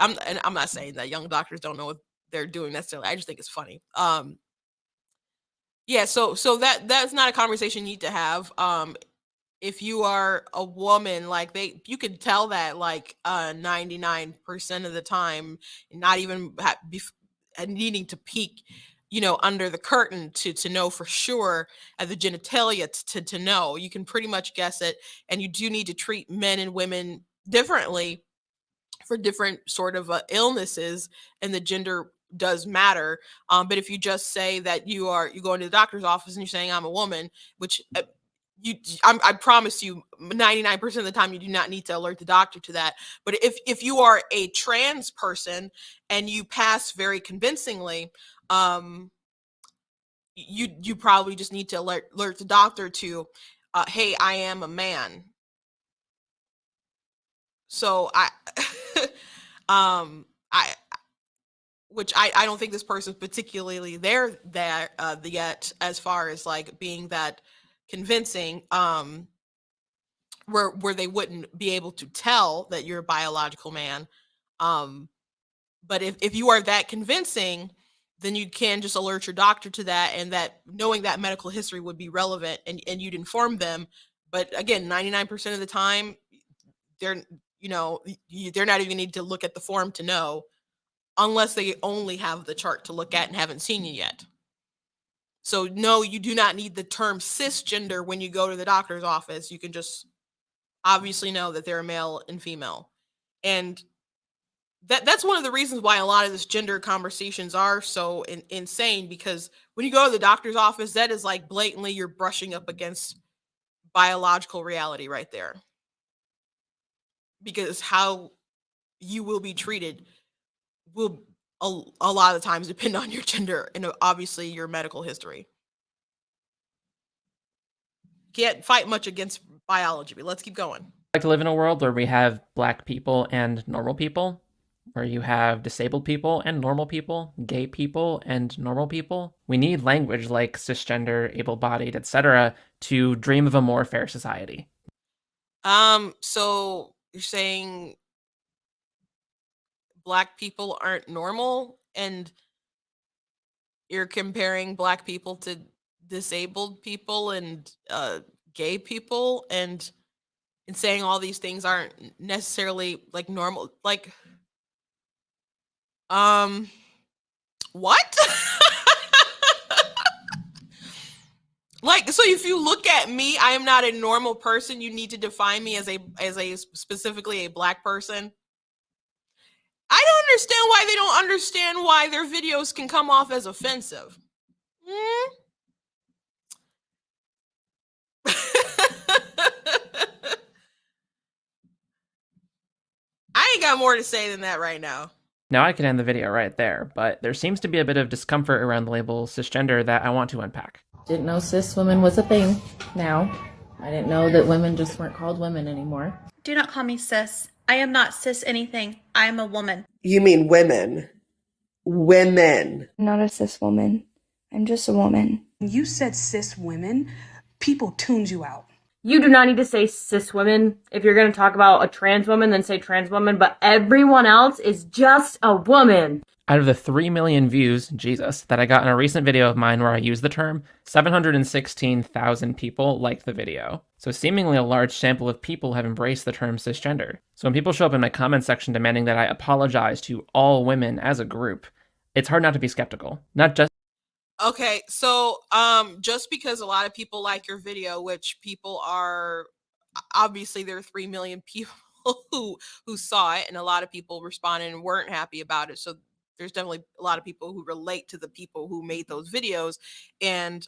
not saying that young doctors don't know what they're doing necessarily. I just think it's funny. Yeah, so that's not a conversation you need to have. If you are a woman, like you could tell that like 99% of the time, not even needing to peek, under the curtain to know for sure at the genitalia to know. You can pretty much guess it, and you do need to treat men and women differently for different sort of illnesses, and the gender does matter. But if you just say that you go into the doctor's office and you're saying I'm a woman, which I promise you 99% of the time you do not need to alert the doctor to that. But if you are a trans person and you pass very convincingly, you probably just need to alert the doctor to, hey, I am a man. So I which I don't think this person's particularly there yet, as far as like being that convincing, where they wouldn't be able to tell that you're a biological man. But if you are that convincing, then you can just alert your doctor to that, and that knowing that medical history would be relevant, and you'd inform them. But again, 99% of the time, they're they're not even need to look at the form to know, unless they only have the chart to look at and haven't seen you yet. So no, you do not need the term cisgender when you go to the doctor's office. You can just obviously know that they're a male and female. And that's one of the reasons why a lot of this gender conversations are so insane, because when you go to the doctor's office, that is like blatantly you're brushing up against biological reality right there. Because how you will be treated will a lot of the times depend on your gender and obviously your medical history. Can't fight much against biology, but let's keep going. to live in a world where we have black people and normal people, where you have disabled people and normal people, gay people and normal people? We need language like cisgender, able-bodied, etc. to dream of a more fair society. So you're saying black people aren't normal, and you're comparing black people to disabled people and gay people, and saying all these things aren't necessarily like normal, like what? Like, so if you look at me, I am not a normal person. You need to define me as a specifically a black person. I don't understand why they don't understand why their videos can come off as offensive. Mm. I ain't got more to say than that right now. Now I could end the video right there, but there seems to be a bit of discomfort around the label cisgender that I want to unpack. Didn't know cis women was a thing. Now, I didn't know that women just weren't called women anymore. Do not call me cis. I am not cis anything. I am a woman. You mean women. Women. I'm not a cis woman. I'm just a woman. When you said cis women, people tuned you out. You do not need to say cis women. If you're going to talk about a trans woman, then say trans woman, but everyone else is just a woman. Out of the 3 million views, Jesus, that I got in a recent video of mine where I used the term, 716,000 people liked the video. So seemingly a large sample of people have embraced the term cisgender. So when people show up in my comment section demanding that I apologize to all women as a group, it's hard not to be skeptical. Not just Okay, so just because a lot of people like your video, which people are obviously there are 3 million people who saw it, and a lot of people responded and weren't happy about it. So there's definitely a lot of people who relate to the people who made those videos, and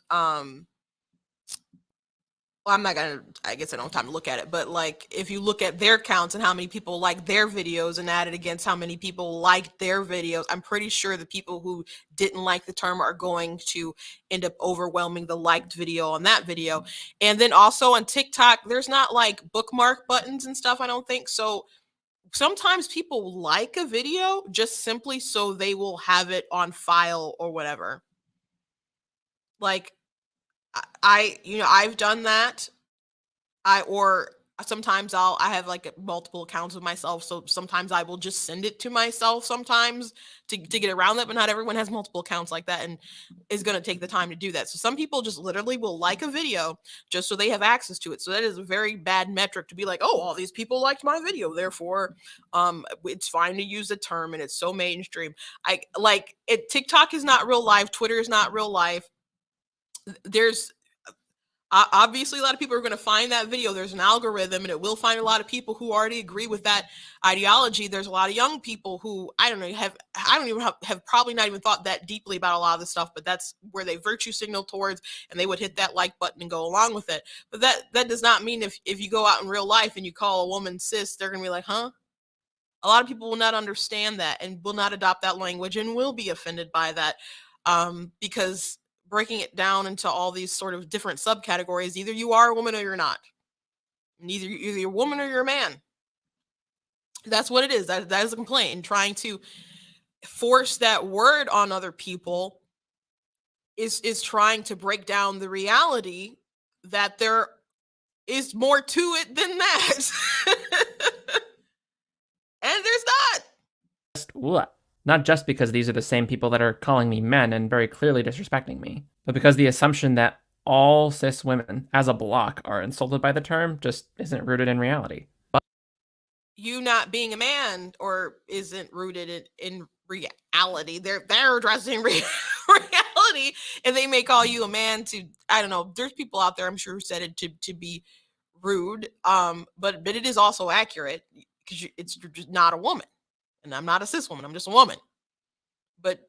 well, I'm not gonna, I guess I don't have time to look at it, but like if you look at their counts and how many people like their videos and add it against how many people liked their videos, I'm pretty sure the people who didn't like the term are going to end up overwhelming the liked video on that video. And then also on TikTok, there's not like bookmark buttons and stuff, I don't think. So sometimes people like a video just simply so they will have it on file or whatever. Like I've done that. Or sometimes I have like multiple accounts of myself. So sometimes I will just send it to myself sometimes to get around that, but not everyone has multiple accounts like that and is going to take the time to do that. So some people just literally will like a video just so they have access to it. So that is a very bad metric to be like, oh, all these people liked my video, therefore it's fine to use the term and it's so mainstream. I like it. TikTok is not real life. Twitter is not real life. There's obviously a lot of people are going to find that video. There's an algorithm and it will find a lot of people who already agree with that ideology. There's a lot of young people who I don't even have probably not even thought that deeply about a lot of this stuff, but that's where they virtue signal towards, and they would hit that like button and go along with it. But that does not mean if you go out in real life and you call a woman cis, they're going to be like, huh? A lot of people will not understand that and will not adopt that language and will be offended by that, because breaking it down into all these sort of different subcategories, either you are a woman or you're not. Either you're a woman or you're a man. That's what it is. That is a complaint. And trying to force that word on other people is trying to break down the reality that there is more to it than that. And there's not. Not just because these are the same people that are calling me men and very clearly disrespecting me, but because the assumption that all cis women as a block are insulted by the term just isn't rooted in reality. But you not being a man or isn't rooted in reality. They're addressing reality, and they may call you a man to, I don't know, there's people out there I'm sure who said it to be rude, but it is also accurate because you're just not a woman. And I'm not a cis woman, I'm just a woman. But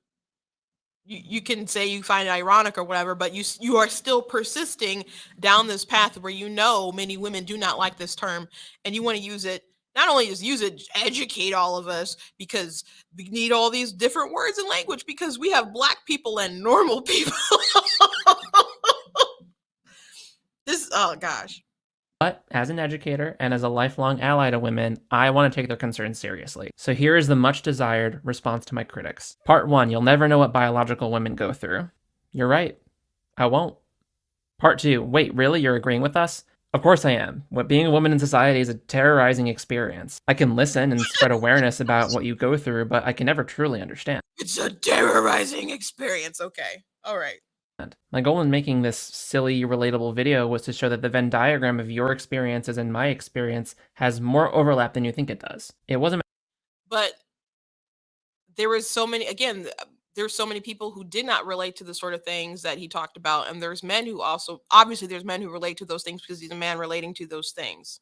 you can say you find it ironic or whatever, but you are still persisting down this path where you know many women do not like this term, and you want to use it, not only just use it, educate all of us, because we need all these different words and language because we have black people and normal people. Oh gosh. But as an educator and as a lifelong ally to women, I want to take their concerns seriously. So here is the much desired response to my critics. Part 1, you'll never know what biological women go through. You're right. I won't. Part 2, wait, really? You're agreeing with us? Of course I am. What being a woman in society is a terrorizing experience. I can listen and spread awareness about what you go through, but I can never truly understand. It's a terrorizing experience. Okay. All right. My goal in making this silly, relatable video was to show that the Venn diagram of your experiences and my experience has more overlap than you think it does. It wasn't. But there was so many, again, there's so many people who did not relate to the sort of things that he talked about, and there's men who also, obviously there's men who relate to those things because he's a man relating to those things.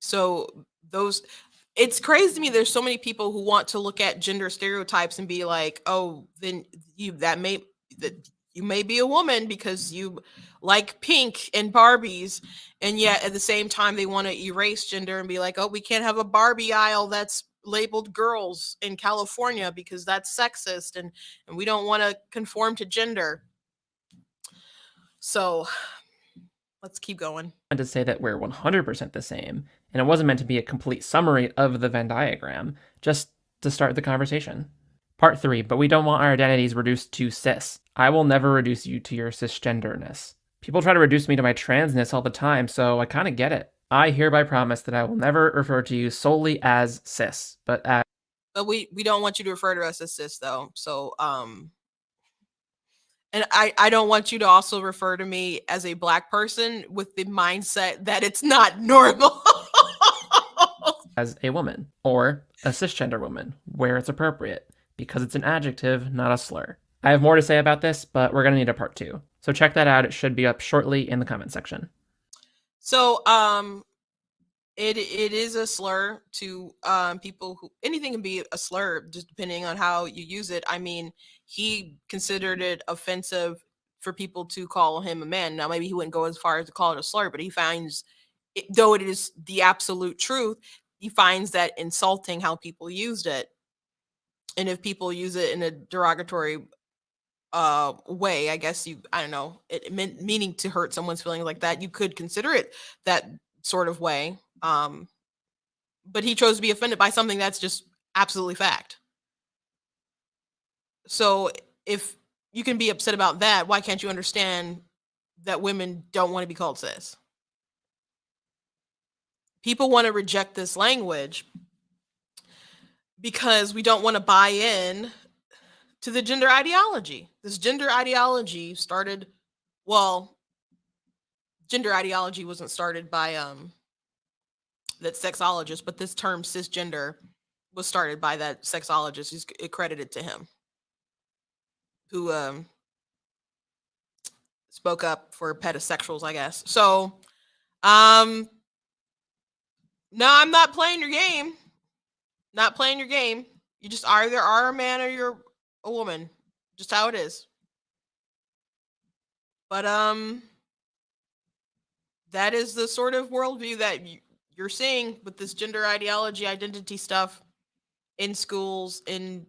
So those, it's crazy to me, there's so many people who want to look at gender stereotypes and be like, oh, then that you may be a woman because you like pink and Barbies, and yet at the same time they want to erase gender and be like, oh, we can't have a Barbie aisle that's labeled girls in California because that's sexist, and we don't want to conform to gender. So let's keep going. To say that we're 100% the same, and it wasn't meant to be a complete summary of the Venn diagram, just to start the conversation. Part 3, but we don't want our identities reduced to cis. I will never reduce you to your cisgenderness. People try to reduce me to my transness all the time, so I kind of get it. I hereby promise that I will never refer to you solely as cis, but as... But we don't want you to refer to us as cis, though. So, and I don't want you to also refer to me as a Black person with the mindset that it's not normal. as a woman, or a cisgender woman, where it's appropriate, because it's an adjective, not a slur. I have more to say about this, but we're going to need a part 2. So check that out. It should be up shortly in the comment section. So, it is a slur to people who, anything can be a slur just depending on how you use it. I mean, he considered it offensive for people to call him a man. Now, maybe he wouldn't go as far as to call it a slur, but he finds, though it is the absolute truth, he finds that insulting how people used it. And if people use it in a derogatory way, I guess I don't know, it meant meaning to hurt someone's feelings like that, you could consider it that sort of way. But he chose to be offended by something that's just absolutely fact. So if you can be upset about that, why can't you understand that women don't want to be called cis? People want to reject this language because we don't want to buy in to the gender ideology. This gender ideology started, well, gender ideology wasn't started by that sexologist, but this term cisgender was started by that sexologist. He's accredited to him, who spoke up for pedosexuals, I guess. So no, I'm not playing your game. Not playing your game. You just either are a man or you're a woman. Just how it is. But that is the sort of worldview that you're seeing with this gender ideology, identity stuff in schools, in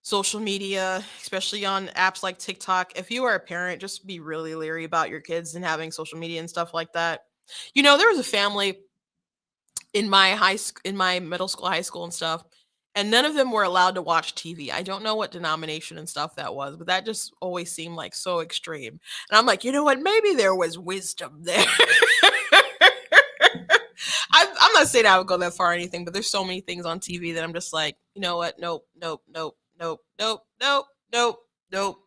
social media, especially on apps like TikTok. If you are a parent, just be really leery about your kids and having social media and stuff like that. You know, there was a family in my middle school, high school and stuff, and none of them were allowed to watch TV. I don't know what denomination and stuff that was, but that just always seemed like so extreme. And I'm like, you know what? Maybe there was wisdom there. I'm not saying I would go that far or anything, but there's so many things on TV that I'm just like, you know what? Nope, nope, nope, nope, nope, nope, nope, nope.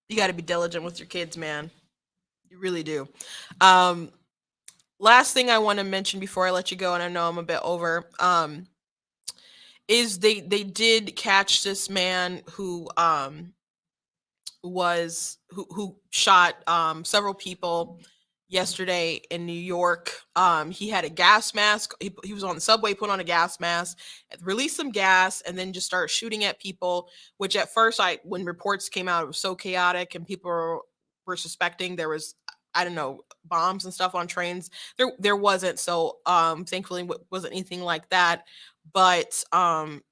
You got to be diligent with your kids, man. You really do. Last thing I want to mention before I let you go, and I know I'm a bit over, is they did catch this man who shot several people yesterday in New York. He had a gas mask. He was on the subway, put on a gas mask, released some gas, and then just started shooting at people, which at first, when reports came out, it was so chaotic and people were suspecting there was, I don't know, bombs and stuff on trains. There wasn't. So thankfully it wasn't anything like that. But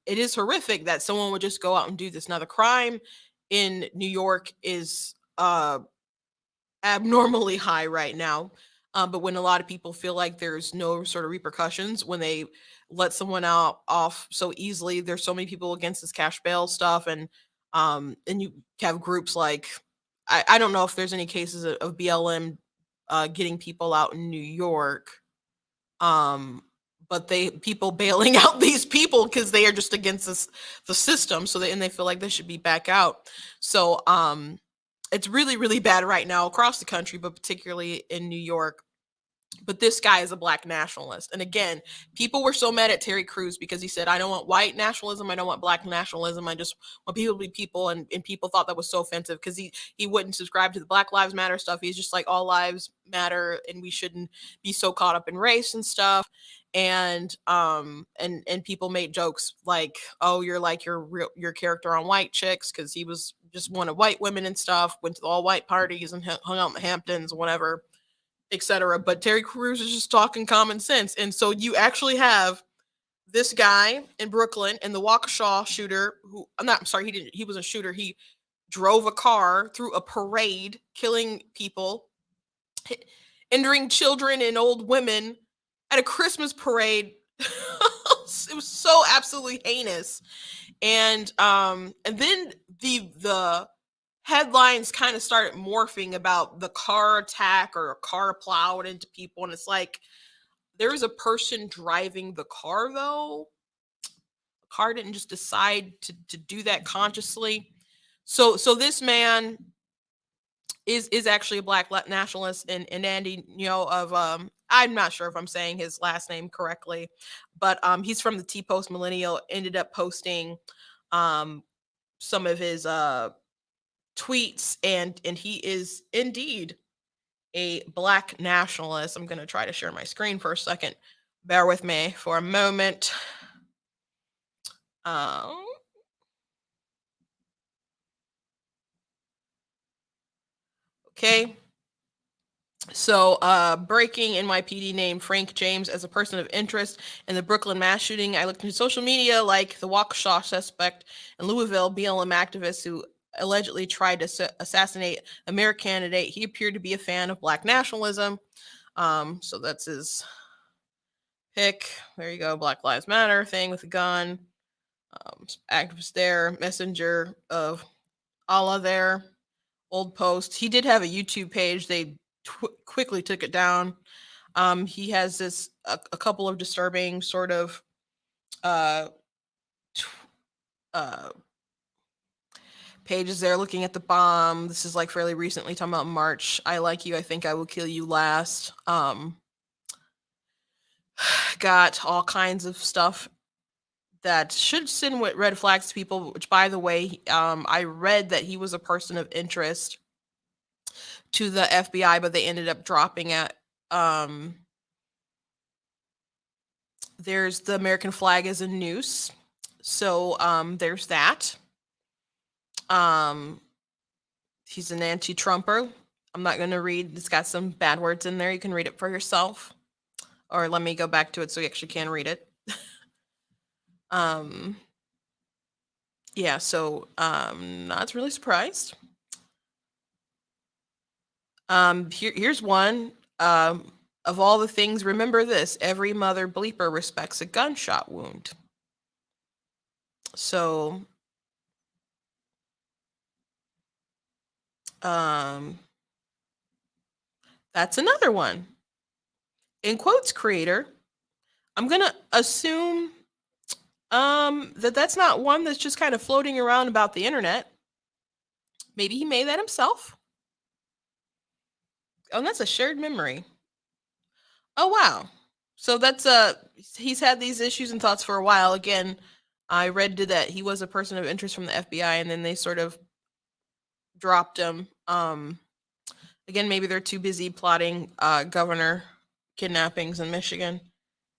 it is horrific that someone would just go out and do this. Now, the crime in New York is abnormally high right now. But when a lot of people feel like there's no sort of repercussions when they let someone off so easily, there's so many people against this cash bail stuff. And you have groups like, I don't know if there's any cases of BLM getting people out in New York. But people bailing out these people because they are just against the system. So they feel like they should be back out. So it's really, really bad right now across the country, but particularly in New York. But this guy is a black nationalist. And again, people were so mad at Terry Crews because he said, I don't want white nationalism. I don't want black nationalism. I just want people to be people. And people thought that was so offensive because he wouldn't subscribe to the Black Lives Matter stuff. He's just like, all lives matter and we shouldn't be so caught up in race and stuff. And people made jokes like, oh, you're like your character on White Chicks, because he was just one of white women and stuff, went to all white parties and hung out in the Hamptons, whatever, etc. But Terry Crews is just talking common sense. And so you actually have this guy in Brooklyn and the Waukesha shooter who I'm sorry, he wasn't a shooter. He drove a car through a parade, killing people, injuring children and old women at a Christmas parade. It was so absolutely heinous. And then the headlines kind of started morphing about the car attack or a car plowed into people, and it's like, there is a person driving the car though. The car didn't just decide to do that consciously. So this man is actually a black nationalist, and Andy, of I'm not sure if I'm saying his last name correctly, but he's from the T-Post Millennial, ended up posting some of his tweets, and he is indeed a black nationalist. I'm going to try to share my screen for a second. Bear with me for a moment. Okay. So, breaking NYPD named Frank James as a person of interest in the Brooklyn mass shooting. I looked into social media, like the Waukesha suspect in Louisville, BLM activist who allegedly tried to assassinate a mayor candidate. He appeared to be a fan of black nationalism. So that's his pick. There you go, Black Lives Matter thing with a gun. Activist there, messenger of Allah there. Old post. He did have a YouTube page. They quickly took it down. He has this a couple of disturbing sort of pages there looking at the bomb. This is like fairly recently, talking about March. I like you, I think I will kill you last. Got all kinds of stuff that should send with red flags to people, which, by the way, I read that he was a person of interest to the FBI, but they ended up dropping it. There's the American flag as a noose. So there's that. He's an anti-Trumper. I'm not going to read. It's got some bad words in there. You can read it for yourself. Or let me go back to it so you actually can read it. Yeah, so not really surprised. Here's one. Of all the things, remember this: every mother bleeper respects a gunshot wound. So that's another one. In quotes creator, I'm gonna assume that's not one that's just kind of floating around about the internet. Maybe he made that himself. Oh, and that's a shared memory. Oh wow. So that's he's had these issues and thoughts for a while. Again, I read that he was a person of interest from the FBI, and then they sort of dropped him. Again, maybe they're too busy plotting governor kidnappings in Michigan.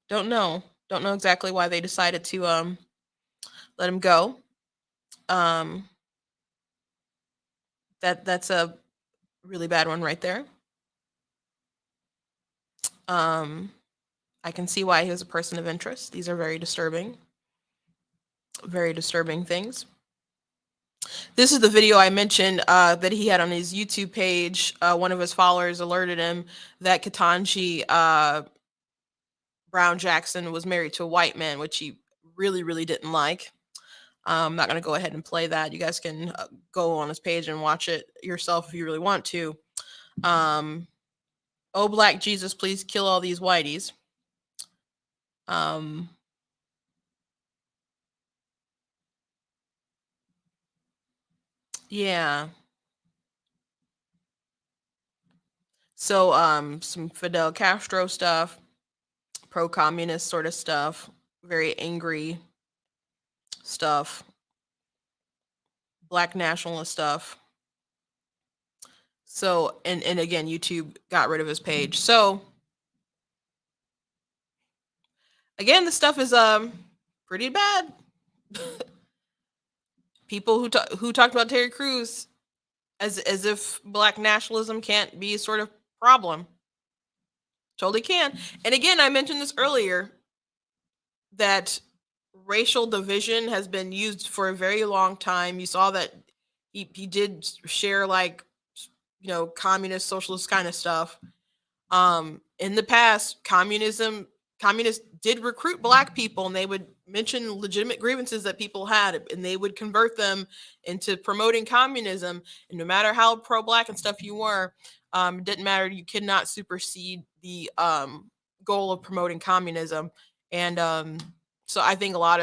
Don't know exactly why they decided to let him go. That's a really bad one right there. I can see why he was a person of interest. These are very disturbing things. This is the video I mentioned that he had on his YouTube page. One of his followers alerted him that Ketanji Brown Jackson was married to a white man, which he really, really didn't like. I'm not going to go ahead and play that. You guys can go on his page and watch it yourself if you really want to. Oh, Black Jesus, please kill all these whiteys. Yeah. So some Fidel Castro stuff, pro-communist sort of stuff, very angry stuff, black nationalist stuff. So and again, YouTube got rid of his page. So again, the stuff is pretty bad. People who talked about Terry Crews as if black nationalism can't be a sort of problem. Totally can. And again, I mentioned this earlier that racial division has been used for a very long time. You saw that he did share like communist socialist kind of stuff. In the past, communists did recruit black people, and they would mention legitimate grievances that people had, and they would convert them into promoting communism. And no matter how pro-black and stuff you were, it didn't matter. You could not supersede the goal of promoting communism. And so I think a lot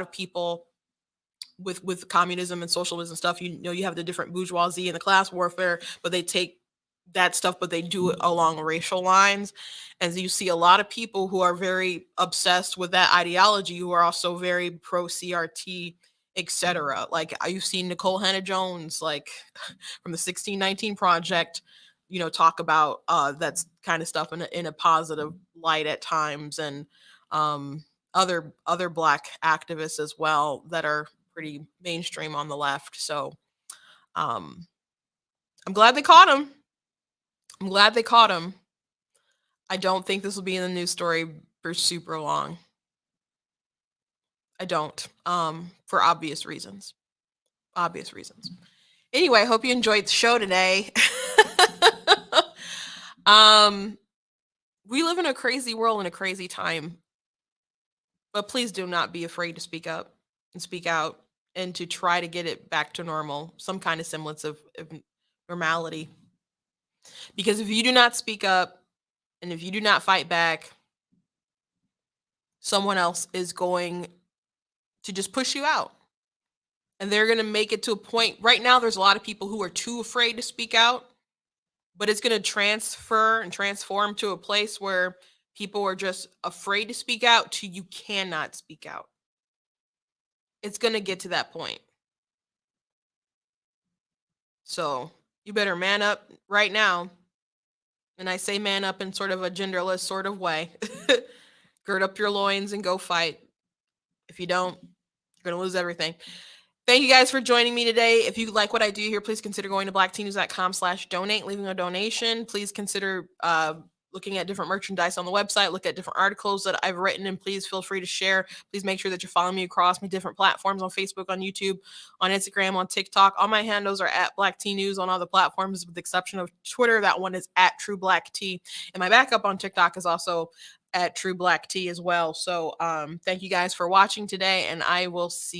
of people with communism and socialism stuff, you have the different bourgeoisie and the class warfare, but they take that stuff, but they do it along racial lines. And you see a lot of people who are very obsessed with that ideology, who are also very pro CRT, etc. Like you've seen Nicole Hannah-Jones, like from the 1619 Project, talk about that kind of stuff in a positive light at times, and other black activists as well that are pretty mainstream on the left. So I'm glad they caught him. I don't think this will be in the news story for super long. I don't, for obvious reasons. Anyway, I hope you enjoyed the show today. We live in a crazy world and a crazy time, but please do not be afraid to speak up and speak out and to try to get it back to normal, some kind of semblance of normality. Because if you do not speak up and if you do not fight back, someone else is going to just push you out. And they're going to make it to a point. Right now, there's a lot of people who are too afraid to speak out, but it's going to transfer and transform to a place where people are just afraid to speak out to you cannot speak out. It's going to get to that point. So you better man up right now. And I say man up in sort of a genderless sort of way. Gird up your loins and go fight. If you don't, you're going to lose everything. Thank you guys for joining me today. If you like what I do here, please consider going to blacktnews.com/donate, leaving a donation. Please consider looking at different merchandise on the website, look at different articles that I've written, and please feel free to share. Please make sure that you're following me across my different platforms on Facebook, on YouTube, on Instagram, on TikTok. All my handles are at Black T News on all the platforms with the exception of Twitter. That one is at True Black T. And my backup on TikTok is also at True Black T as well. So thank you guys for watching today, and I will see